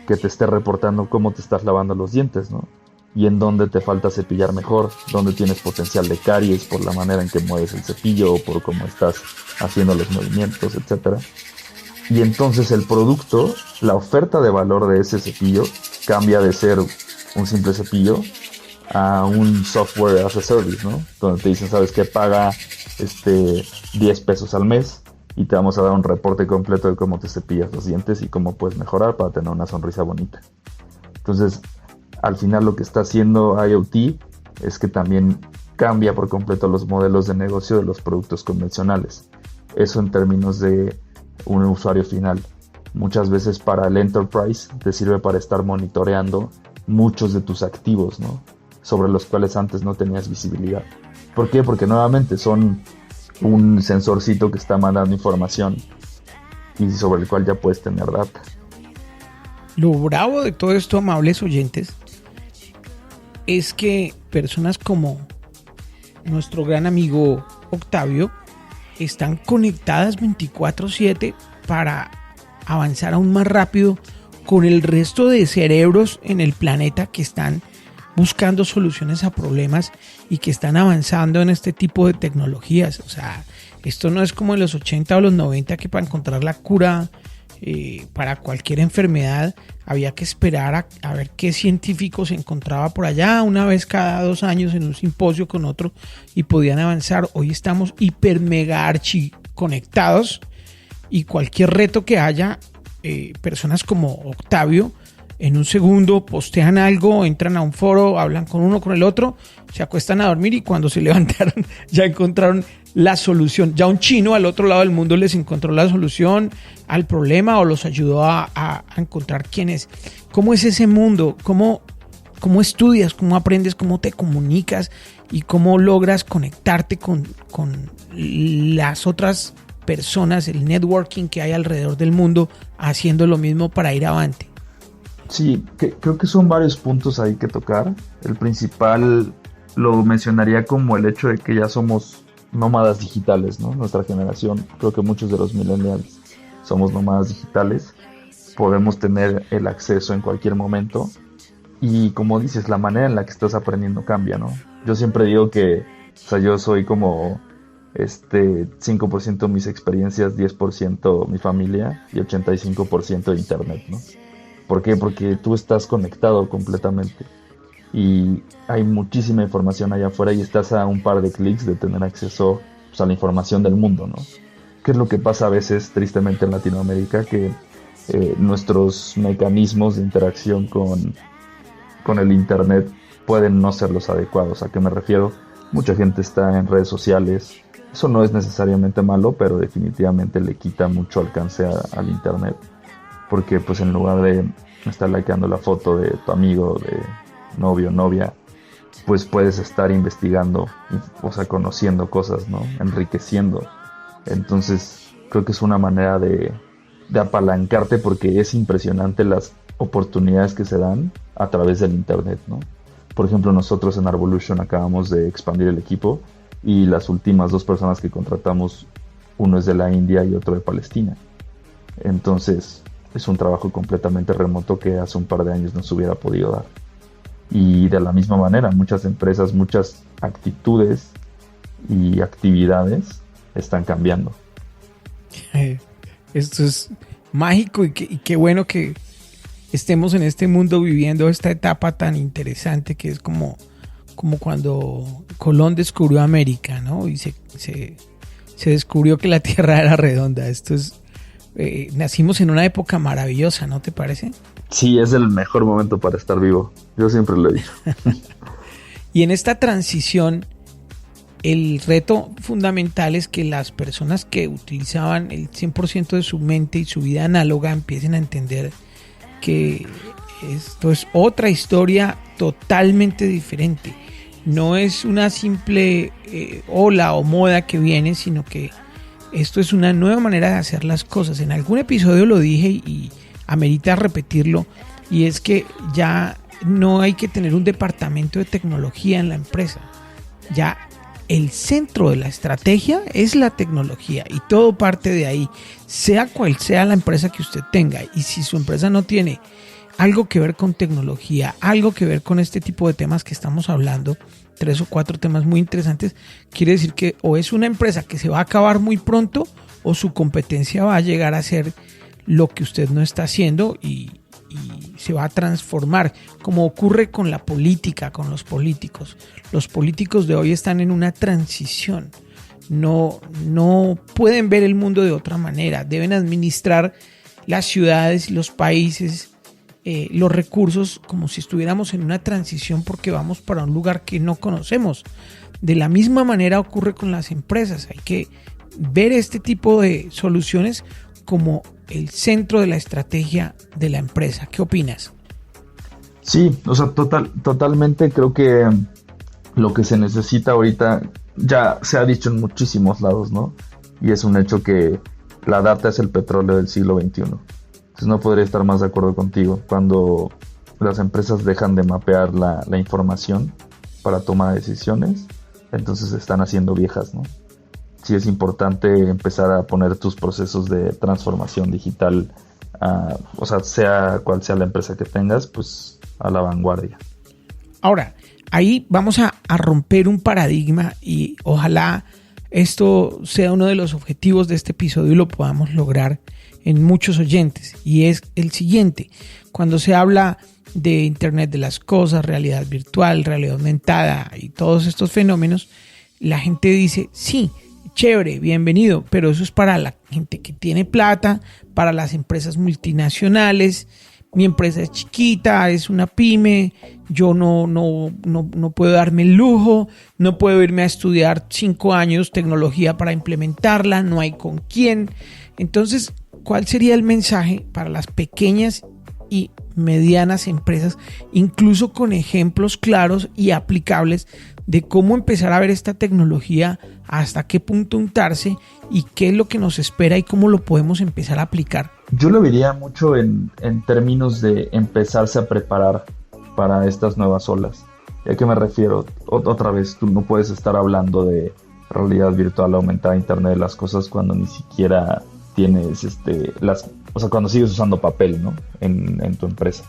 que te esté reportando cómo te estás lavando los dientes, ¿no? Y en dónde te falta cepillar mejor, dónde tienes potencial de caries por la manera en que mueves el cepillo o por cómo estás haciendo los movimientos, etc. Y entonces el producto, la oferta de valor de ese cepillo cambia de ser un simple cepillo a un software as a service, ¿no? Donde te dicen, ¿sabes qué? Paga 10 pesos al mes y te vamos a dar un reporte completo de cómo te cepillas los dientes y cómo puedes mejorar para tener una sonrisa bonita. Entonces, al final lo que está haciendo IoT es que también cambia por completo los modelos de negocio de los productos convencionales. Eso en términos de un usuario final. Muchas veces para el enterprise te sirve para estar monitoreando muchos de tus activos, ¿no? Sobre los cuales antes no tenías visibilidad. ¿Por qué? Porque nuevamente son un sensorcito que está mandando información y sobre el cual ya puedes tener data. Lo bravo de todo esto, amables oyentes, es que personas como nuestro gran amigo Octavio están conectadas 24/7 para avanzar aún más rápido con el resto de cerebros en el planeta que están buscando soluciones a problemas y que están avanzando en este tipo de tecnologías. O sea, esto no es como en los 80 o los 90 que para encontrar la cura para cualquier enfermedad había que esperar a ver qué científico se encontraba por allá una vez cada 2 años en un simposio con otro y podían avanzar. Hoy estamos hiper mega archi conectados y cualquier reto que haya, personas como Octavio en un segundo postean algo, entran a un foro, hablan con uno, con el otro, se acuestan a dormir y cuando se levantaron ya encontraron la solución. Ya un chino al otro lado del mundo les encontró la solución al problema o los ayudó a encontrar quién es. ¿Cómo es ese mundo? ¿Cómo estudias? ¿Cómo aprendes? ¿Cómo te comunicas? ¿Y cómo logras conectarte con las otras personas, el networking que hay alrededor del mundo haciendo lo mismo para ir avante? Sí, creo que son varios puntos ahí que tocar. El principal lo mencionaría como el hecho de que ya somos nómadas digitales, ¿no? Nuestra generación, creo que muchos de los millennials somos nómadas digitales. Podemos tener el acceso en cualquier momento. Y como dices, la manera en la que estás aprendiendo cambia, ¿no? Yo siempre digo que, o sea, yo soy como 5% mis experiencias, 10% mi familia y 85% de internet, ¿no? ¿Por qué? Porque tú estás conectado completamente y hay muchísima información allá afuera y estás a un par de clics de tener acceso, pues, a la información del mundo, ¿no? ¿Qué es lo que pasa a veces, tristemente, en Latinoamérica? Que nuestros mecanismos de interacción con el internet pueden no ser los adecuados. ¿A qué me refiero? Mucha gente está en redes sociales. Eso no es necesariamente malo, pero definitivamente le quita mucho alcance al internet. Porque pues en lugar de estar likeando la foto de tu amigo, de novio, novia, pues puedes estar investigando, o sea, conociendo cosas, ¿no? Enriqueciendo. Entonces creo que es una manera de apalancarte, porque es impresionante las oportunidades que se dan a través del internet, ¿no? Por ejemplo, nosotros en Arvolution acabamos de expandir el equipo y las últimas 2 personas que contratamos, uno es de la India y otro de Palestina. Entonces es un trabajo completamente remoto que hace un par de años no se hubiera podido dar. Y de la misma manera, muchas empresas, muchas actitudes y actividades están cambiando. Esto es mágico y qué bueno que estemos en este mundo viviendo esta etapa tan interesante que es como cuando Colón descubrió América, ¿no? Y se descubrió que la Tierra era redonda. Esto es, nacimos en una época maravillosa, ¿no te parece? Sí, es el mejor momento para estar vivo. Yo siempre lo he dicho. Y en esta transición, el reto fundamental es que las personas que utilizaban el 100% de su mente y su vida análoga empiecen a entender que esto es otra historia totalmente diferente. No es una simple ola o moda que viene, sino que esto es una nueva manera de hacer las cosas. En algún episodio lo dije y amerita repetirlo, y es que ya no hay que tener un departamento de tecnología en la empresa. Ya el centro de la estrategia es la tecnología y todo parte de ahí, sea cual sea la empresa que usted tenga. Y si su empresa no tiene algo que ver con tecnología, algo que ver con este tipo de temas que estamos hablando, 3 o 4 temas muy interesantes, quiere decir que o es una empresa que se va a acabar muy pronto o su competencia va a llegar a ser lo que usted no está haciendo y se va a transformar, como ocurre con la política, con los políticos. Los políticos de hoy están en una transición. No pueden ver el mundo de otra manera. Deben administrar las ciudades, los países, los recursos como si estuviéramos en una transición porque vamos para un lugar que no conocemos. De la misma manera ocurre con las empresas. Hay que ver este tipo de soluciones como el centro de la estrategia de la empresa. ¿Qué opinas? Sí, o sea, totalmente creo que lo que se necesita ahorita ya se ha dicho en muchísimos lados, ¿no? Y es un hecho que la data es el petróleo del siglo XXI. Entonces no podría estar más de acuerdo contigo. Cuando las empresas dejan de mapear la información para tomar decisiones, entonces se están haciendo viejas, ¿no? Sí es importante empezar a poner tus procesos de transformación digital, o sea cual sea la empresa que tengas, pues a la vanguardia. Ahora, ahí vamos a romper un paradigma y ojalá esto sea uno de los objetivos de este episodio y lo podamos lograr en muchos oyentes. Y es el siguiente: cuando se habla de Internet de las cosas, realidad virtual, realidad aumentada y todos estos fenómenos, la gente dice, sí, chévere, bienvenido, pero eso es para la gente que tiene plata, para las empresas multinacionales. Mi empresa es chiquita, es una pyme, yo no puedo darme el lujo, no puedo irme a estudiar 5 años tecnología para implementarla, no hay con quién. Entonces, ¿cuál sería el mensaje para las pequeñas y medianas empresas, incluso con ejemplos claros y aplicables de cómo empezar a ver esta tecnología, hasta qué punto untarse y qué es lo que nos espera y cómo lo podemos empezar a aplicar? Yo lo vería mucho en términos de empezarse a preparar para estas nuevas olas. ¿Y a qué me refiero? Otra vez, tú no puedes estar hablando de realidad virtual aumentada, Internet de las cosas, cuando ni siquiera tienes cuando sigues usando papel, ¿no? En tu empresa.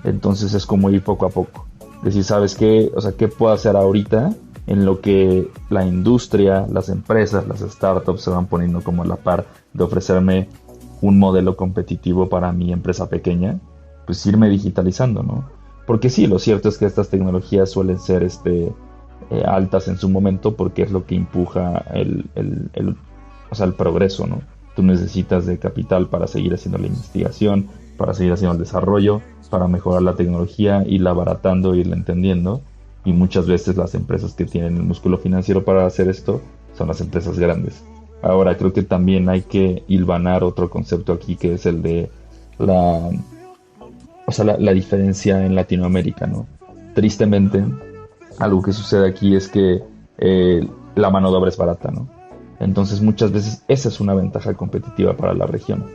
Entonces es como ir poco a poco. Decir, ¿sabes qué? O sea, ¿qué puedo hacer ahorita en lo que la industria, las empresas, las startups se van poniendo como a la par de ofrecerme un modelo competitivo para mi empresa pequeña? Pues irme digitalizando, ¿no? Porque sí, lo cierto es que estas tecnologías suelen ser altas en su momento porque es lo que empuja el progreso, ¿no? Tú necesitas de capital para seguir haciendo la investigación, para seguir haciendo el desarrollo, para mejorar la tecnología, irla abaratando, irla entendiendo. Y muchas veces las empresas que tienen el músculo financiero para hacer esto son las empresas grandes. Ahora creo que también hay que hilvanar otro concepto aquí, que es el de la diferencia en Latinoamérica, ¿no? Tristemente, algo que sucede aquí es que la mano de obra es barata, ¿no? Entonces muchas veces esa es una ventaja competitiva para la región.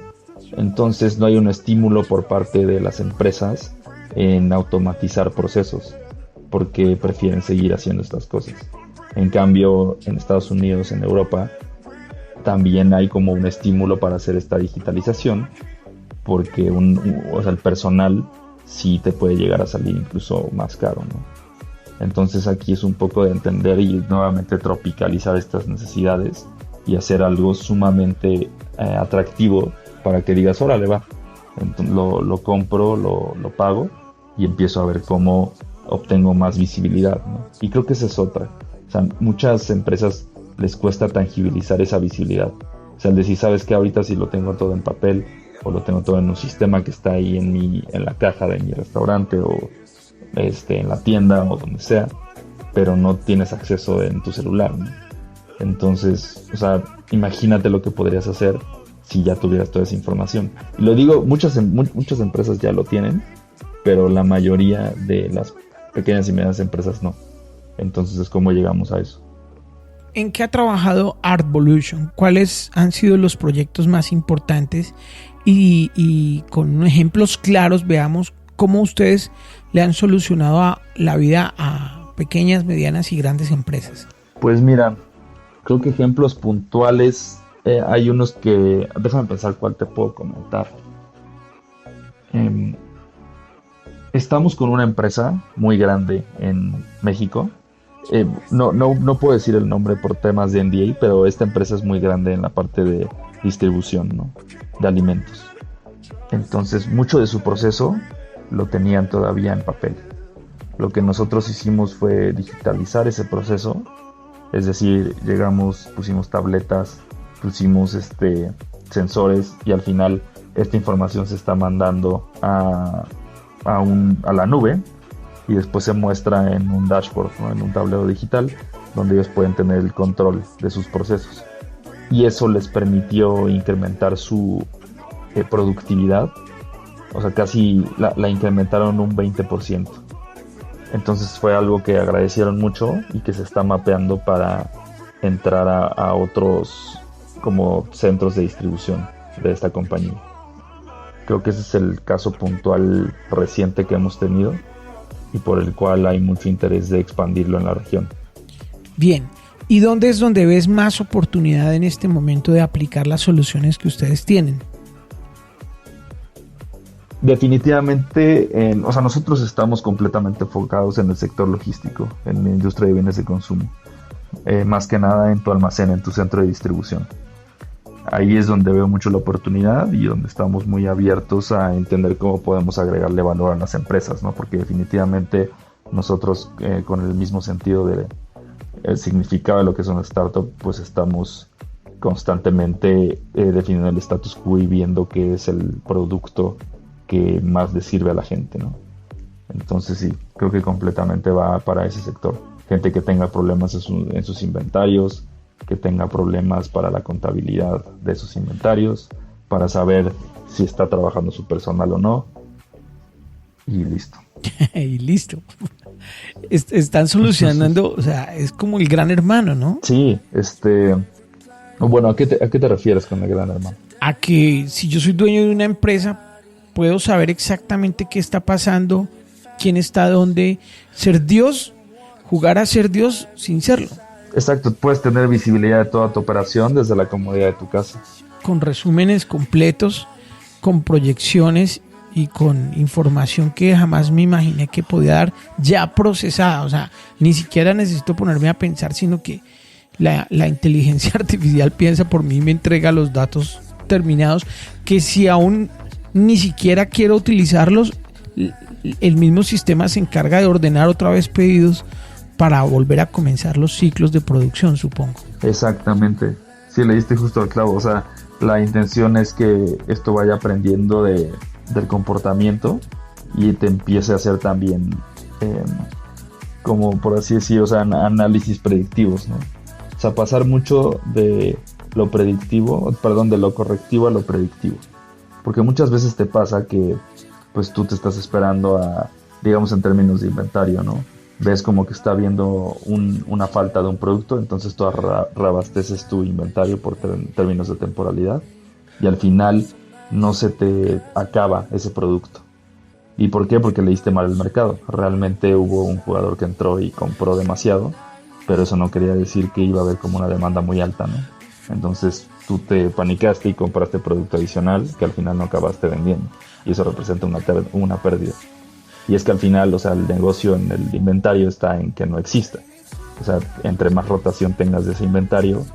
Entonces no hay un estímulo por parte de las empresas en automatizar procesos, porque prefieren seguir haciendo estas cosas. En cambio, en Estados Unidos, en Europa, también hay como un estímulo para hacer esta digitalización, porque o sea, el personal sí te puede llegar a salir incluso más caro, ¿no? Entonces aquí es un poco de entender y nuevamente tropicalizar estas necesidades y hacer algo sumamente atractivo para que digas, órale, va. Entonces, lo compro, lo pago y empiezo a ver cómo obtengo más visibilidad, ¿no? Y creo que esa es otra. O sea, muchas empresas les cuesta tangibilizar esa visibilidad. O sea, el decir, sabes que ahorita si lo tengo todo en papel o lo tengo todo en un sistema que está ahí en la caja de mi restaurante o en la tienda o donde sea, pero no tienes acceso en tu celular, ¿no? Entonces, o sea, imagínate lo que podrías hacer si ya tuvieras toda esa información. Y lo digo, muchas empresas ya lo tienen, pero la mayoría de las pequeñas y medianas empresas no. Entonces es como llegamos a eso. ¿En qué ha trabajado Artvolution? ¿Cuáles han sido los proyectos más importantes? Y con ejemplos claros veamos cómo ustedes le han solucionado la vida a pequeñas, medianas y grandes empresas. Pues mira, creo que ejemplos puntuales, hay unos que, déjame pensar cuál te puedo comentar. Estamos con una empresa muy grande en México. No puedo decir el nombre por temas de NDA, pero esta empresa es muy grande en la parte de distribución, ¿no?, de alimentos. Entonces, mucho de su proceso lo tenían todavía en papel. Lo que nosotros hicimos fue digitalizar ese proceso, es decir, llegamos, pusimos tabletas, pusimos sensores y al final esta información se está mandando a la nube y después se muestra en un dashboard, ¿no?, en un tablero digital donde ellos pueden tener el control de sus procesos. Y eso les permitió incrementar su productividad, o sea, casi la incrementaron un 20%. Entonces fue algo que agradecieron mucho y que se está mapeando para entrar a otros como centros de distribución de esta compañía. Creo que ese es el caso puntual reciente que hemos tenido y por el cual hay mucho interés de expandirlo en la región. Bien, ¿y dónde es donde ves más oportunidad en este momento de aplicar las soluciones que ustedes tienen? Definitivamente, o sea, nosotros estamos completamente enfocados en el sector logístico, en la industria de bienes de consumo, más que nada en tu almacén, en tu centro de distribución. Ahí es donde veo mucho la oportunidad y donde estamos muy abiertos a entender cómo podemos agregarle valor a las empresas, ¿no? Porque definitivamente nosotros, con el mismo sentido del significado de lo que es una startup, pues estamos constantemente definiendo el status quo y viendo qué es el producto que más le sirve a la gente, ¿no? Entonces sí, creo que completamente va para ese sector. Gente que tenga problemas en sus inventarios, que tenga problemas para la contabilidad de sus inventarios, para saber si está trabajando su personal o no, y listo. Y listo. Están solucionando, o sea, es como el gran hermano, ¿no? Sí, bueno, ¿a qué te refieres con el gran hermano? A que si yo soy dueño de una empresa, puedo saber exactamente qué está pasando, quién está dónde, ser Dios, jugar a ser Dios sin serlo. Exacto, puedes tener visibilidad de toda tu operación desde la comodidad de tu casa. Con resúmenes completos, con proyecciones y con información que jamás me imaginé que podía dar ya procesada. O sea, ni siquiera necesito ponerme a pensar, sino que la inteligencia artificial piensa por mí y me entrega los datos terminados que si aún ni siquiera quiero utilizarlos, el mismo sistema se encarga de ordenar otra vez pedidos para volver a comenzar los ciclos de producción, supongo. Exactamente, sí, le diste justo al clavo. O sea, la intención es que esto vaya aprendiendo del comportamiento y te empiece a hacer también, como por así decir, o sea, análisis predictivos, ¿no? O sea, pasar mucho de lo correctivo a lo predictivo. Porque muchas veces te pasa que pues tú te estás esperando a, digamos en términos de inventario, ¿no? Ves como que está habiendo una falta de un producto, entonces tú reabasteces tu inventario por términos de temporalidad y al final no se te acaba ese producto. ¿Y por qué? Porque leíste mal el mercado. Realmente hubo un jugador que entró y compró demasiado, pero eso no quería decir que iba a haber como una demanda muy alta, ¿no? Entonces tú te panicaste y compraste producto adicional que al final no acabaste vendiendo. Y eso representa una pérdida. Y es que al final, o sea, el negocio en el inventario está en que no exista. O sea, entre más rotación tengas de ese inventario,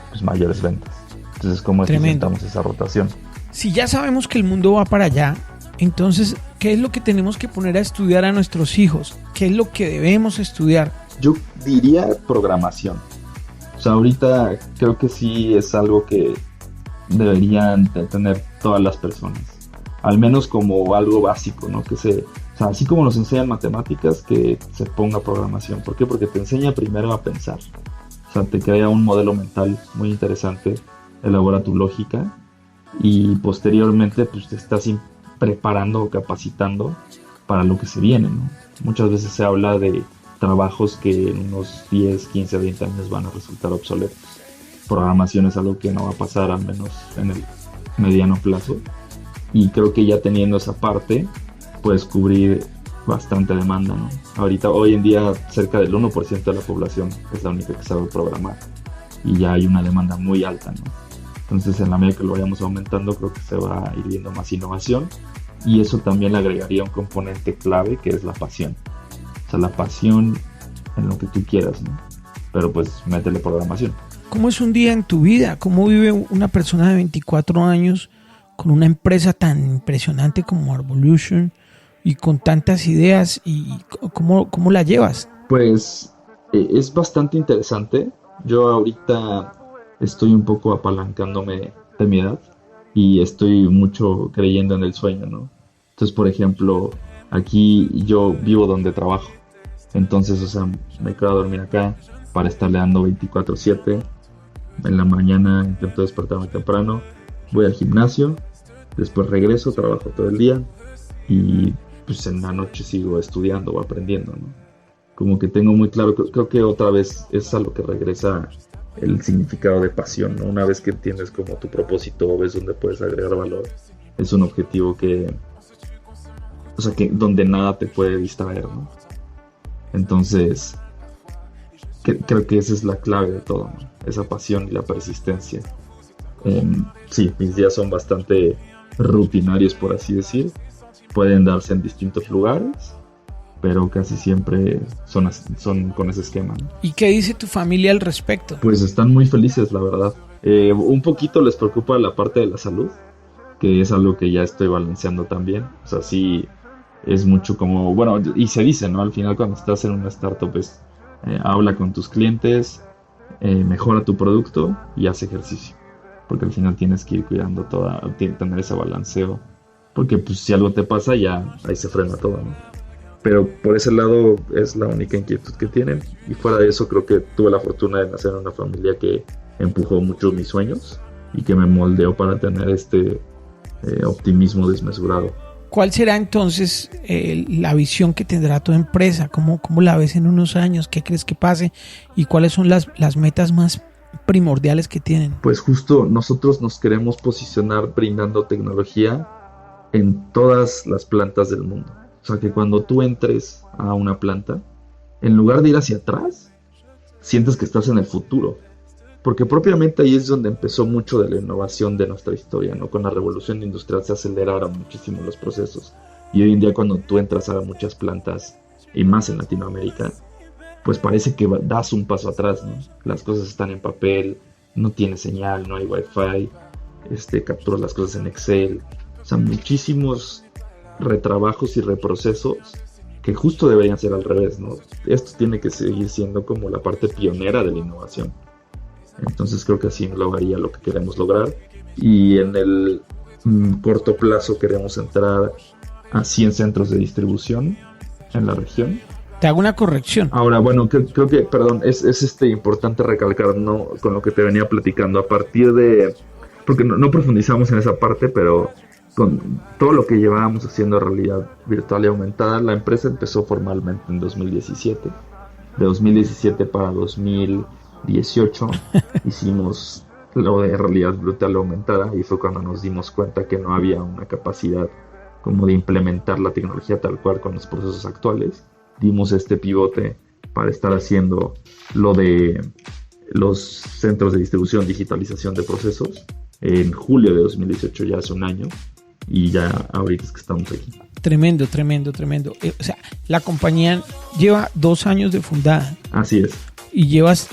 pues mayores ventas. Entonces, ¿cómo eficientamos esa rotación? Si ya sabemos que el mundo va para allá, entonces, ¿qué es lo que tenemos que poner a estudiar a nuestros hijos? ¿Qué es lo que debemos estudiar? Yo diría programación. O sea, ahorita creo que sí es algo que deberían tener todas las personas. Al menos como algo básico, ¿no? O sea, así como nos enseñan matemáticas, que se ponga programación. ¿Por qué? Porque te enseña primero a pensar. O sea, te crea un modelo mental muy interesante, elabora tu lógica y posteriormente pues te estás preparando o capacitando para lo que se viene, ¿no? Muchas veces se habla de trabajos que en unos 10, 15, 20 años van a resultar obsoletos. Programación es algo que no va a pasar, al menos en el mediano plazo. Y creo que ya teniendo esa parte, puedes cubrir bastante demanda, ¿no? Hoy en día, cerca del 1% de la población es la única que sabe programar. Y ya hay una demanda muy alta, ¿no? Entonces, en la medida que lo vayamos aumentando, creo que se va a ir viendo más innovación. Y eso también le agregaría un componente clave, que es la pasión. O sea, la pasión en lo que tú quieras, ¿no? Pero pues métele programación. ¿Cómo es un día en tu vida? ¿Cómo vive una persona de 24 años con una empresa tan impresionante como Arvolution y con tantas ideas? ¿Y cómo la llevas? Pues es bastante interesante. Yo ahorita estoy un poco apalancándome de mi edad y estoy mucho creyendo en el sueño, ¿no? Entonces, por ejemplo, aquí yo vivo donde trabajo. Entonces, o sea, me quedo a dormir acá para estarle dando 24/7. En la mañana intento despertarme temprano, voy al gimnasio, después regreso, trabajo todo el día y pues en la noche sigo estudiando o aprendiendo, ¿no? Como que tengo muy claro, creo que otra vez es a lo que regresa el significado de pasión, ¿no? Una vez que entiendes como tu propósito o ves dónde puedes agregar valor, es un objetivo que donde nada te puede distraer, ¿no? Entonces, creo que esa es la clave de todo, ¿no? Esa pasión y la persistencia. Sí, mis días son bastante rutinarios, por así decir. Pueden darse en distintos lugares, pero casi siempre son con ese esquema, ¿no? ¿Y qué dice tu familia al respecto? Pues están muy felices, la verdad. Un poquito les preocupa la parte de la salud, que es algo que ya estoy balanceando también. O sea, sí, es mucho como, bueno, y se dice, ¿no? Al final cuando estás en una startup es, habla con tus clientes, mejora tu producto y haz ejercicio. Porque al final tienes que ir cuidando tener ese balanceo. Porque pues si algo te pasa ya ahí se frena todo, ¿no? Pero por ese lado es la única inquietud que tienen. Y fuera de eso creo que tuve la fortuna de nacer en una familia que empujó mucho mis sueños y que me moldeó para tener este optimismo desmesurado. ¿Cuál será entonces la visión que tendrá tu empresa? ¿Cómo la ves en unos años? ¿Qué crees que pase? ¿Y cuáles son las metas más primordiales que tienen? Pues justo nosotros nos queremos posicionar brindando tecnología en todas las plantas del mundo. O sea, que cuando tú entres a una planta, en lugar de ir hacia atrás, sientes que estás en el futuro. Porque propiamente ahí es donde empezó mucho de la innovación de nuestra historia, ¿no? Con la revolución industrial se aceleraron muchísimo los procesos. Y hoy en día cuando tú entras a muchas plantas, y más en Latinoamérica, pues parece que das un paso atrás, ¿no? Las cosas están en papel, no tiene señal, no hay wifi, capturas las cosas en Excel. O sea, muchísimos retrabajos y reprocesos que justo deberían ser al revés, ¿no? Esto tiene que seguir siendo como la parte pionera de la innovación. Entonces creo que así englobaría lo que queremos lograr. Y en el corto plazo queremos entrar a 100 centros de distribución en la región. Te hago una corrección. Ahora, bueno, creo que, perdón, es importante recalcar, ¿no? Con lo que te venía platicando, a partir de, porque no profundizamos en esa parte, pero con todo lo que llevábamos haciendo realidad virtual y aumentada, la empresa empezó formalmente en 2017. De 2017 para 2018 hicimos lo de realidad virtual aumentada y fue cuando nos dimos cuenta que no había una capacidad como de implementar la tecnología tal cual con los procesos actuales, dimos este pivote para estar haciendo lo de los centros de distribución, digitalización de procesos, en julio de 2018, ya hace un año, y ya ahorita es que estamos aquí. Tremendo. O sea, la compañía lleva 2 años de fundada. Así es. Y llevas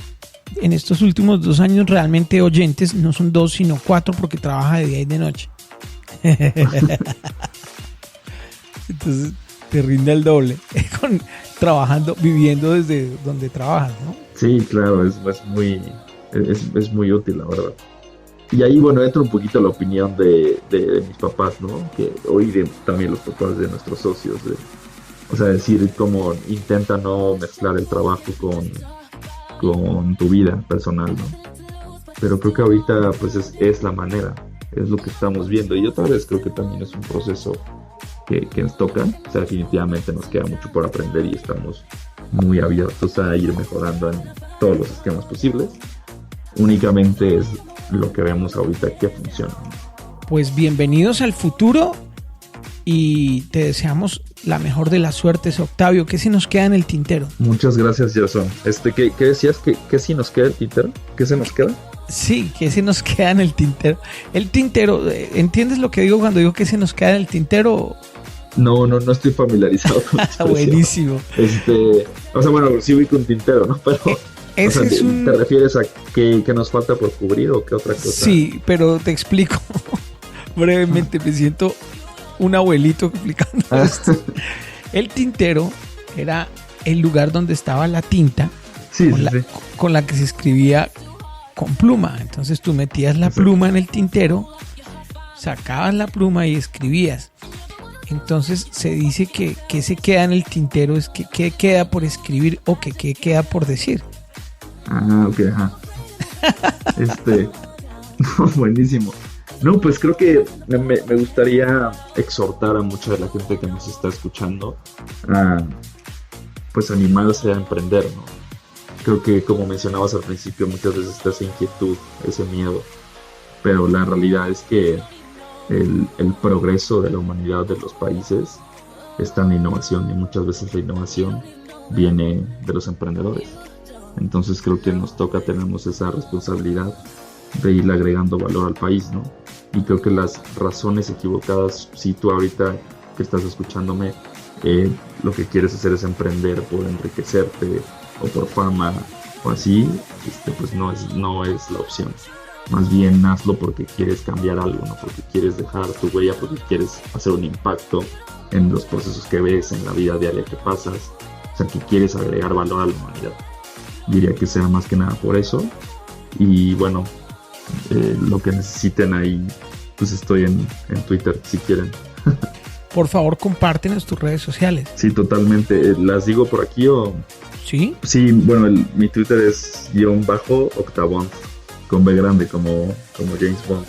en estos últimos 2 años realmente oyentes, no son 2 sino 4 porque trabaja de día y de noche. Entonces te rinde el doble trabajando, viviendo desde donde trabajas, ¿no? Sí, claro, es muy útil, la verdad. Y ahí, bueno, entra un poquito la opinión de mis papás, ¿no? Que hoy también los papás de nuestros socios. O sea, decir como intenta no mezclar el trabajo con tu vida personal, ¿no? Pero creo que ahorita pues es la manera, es lo que estamos viendo. Y otra vez creo que también es un proceso que nos toca. O sea, definitivamente nos queda mucho por aprender y estamos muy abiertos a ir mejorando en todos los esquemas posibles. Únicamente es lo que vemos ahorita que funciona. Pues bienvenidos al futuro y te deseamos la mejor de las suertes, Octavio. ¿Qué se nos queda en el tintero? Muchas gracias, Gerson. ¿Qué decías? ¿Qué si nos queda el tintero? ¿Qué se nos queda? Sí, ¿qué se nos queda en el tintero? El tintero, ¿entiendes lo que digo cuando digo que se nos queda en el tintero? No estoy familiarizado con eso. Buenísimo. O sea, bueno, sí ubico un tintero, ¿no? Pero ese o sea, ¿te refieres a qué nos falta por cubrir o qué otra cosa? Sí, pero te explico brevemente. Me siento un abuelito explicando esto. El tintero era el lugar donde estaba la tinta con la que se escribía con pluma. Entonces tú metías la pluma en el tintero, sacabas la pluma y escribías. Entonces se dice que se queda en el tintero es que queda por escribir o que queda por decir. Ah, ok, ajá. Buenísimo. No, pues creo que me gustaría exhortar a mucha de la gente que nos está escuchando a pues animarse a emprender, ¿no? Creo que como mencionabas al principio, muchas veces está esa inquietud, ese miedo, pero la realidad es que el progreso de la humanidad de los países está en la innovación y muchas veces la innovación viene de los emprendedores. Entonces creo que tenemos esa responsabilidad de ir agregando valor al país, ¿no? Y creo que las razones equivocadas, si tú ahorita que estás escuchándome, lo que quieres hacer es emprender por enriquecerte o por fama o así, pues no es la opción. Más bien hazlo porque quieres cambiar algo, ¿no? Porque quieres dejar tu huella, porque quieres hacer un impacto en los procesos que ves, en la vida diaria que pasas, o sea, que quieres agregar valor a la humanidad. Diría que sea más que nada por eso. Y bueno, lo que necesiten ahí, pues estoy en Twitter si quieren. Por favor, compártenos tus redes sociales. Sí, totalmente. ¿Las digo por aquí o...? ¿Sí? Sí, bueno, mi Twitter es _Octabond, con B grande, como James Bond.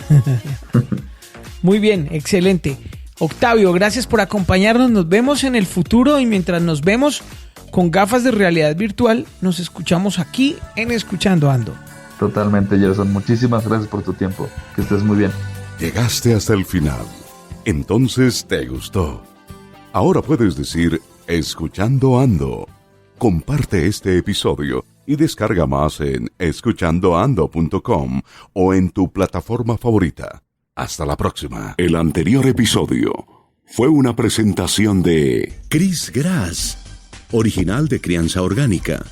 Muy bien, excelente. Octavio, gracias por acompañarnos. Nos vemos en el futuro y mientras nos vemos con gafas de realidad virtual, nos escuchamos aquí en Escuchando Ando. Totalmente, Gerson. Muchísimas gracias por tu tiempo. Que estés muy bien. Llegaste hasta el final. Entonces te gustó. Ahora puedes decir Escuchando Ando. Comparte este episodio y descarga más en escuchandoando.com o en tu plataforma favorita. Hasta la próxima. El anterior episodio fue una presentación de Chris Grass, original de Crianza Orgánica.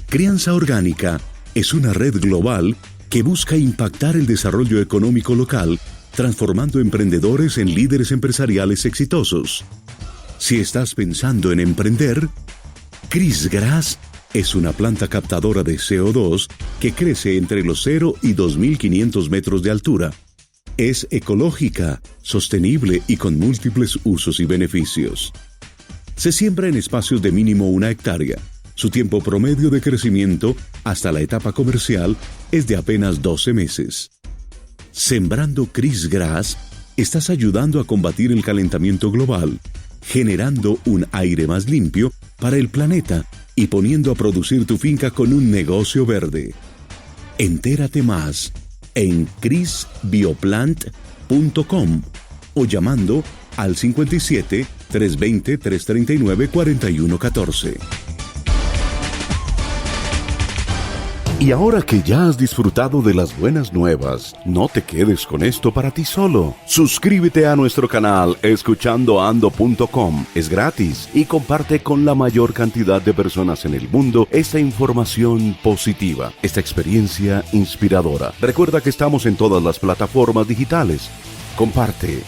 Crianza Orgánica es una red global que busca impactar el desarrollo económico local, transformando emprendedores en líderes empresariales exitosos. Si estás pensando en emprender, Chris Grass es una planta captadora de CO2 que crece entre los 0 y 2.500 metros de altura. Es ecológica, sostenible y con múltiples usos y beneficios. Se siembra en espacios de mínimo 1 hectárea. Su tiempo promedio de crecimiento hasta la etapa comercial es de apenas 12 meses. Sembrando Chris Grass, estás ayudando a combatir el calentamiento global, generando un aire más limpio para el planeta y poniendo a producir tu finca con un negocio verde. Entérate más en chrisbioplant.com o llamando al 57-320-339-4114. Y ahora que ya has disfrutado de las buenas nuevas, no te quedes con esto para ti solo. Suscríbete a nuestro canal escuchandoando.com. Es gratis y comparte con la mayor cantidad de personas en el mundo esta información positiva, esta experiencia inspiradora. Recuerda que estamos en todas las plataformas digitales. Comparte.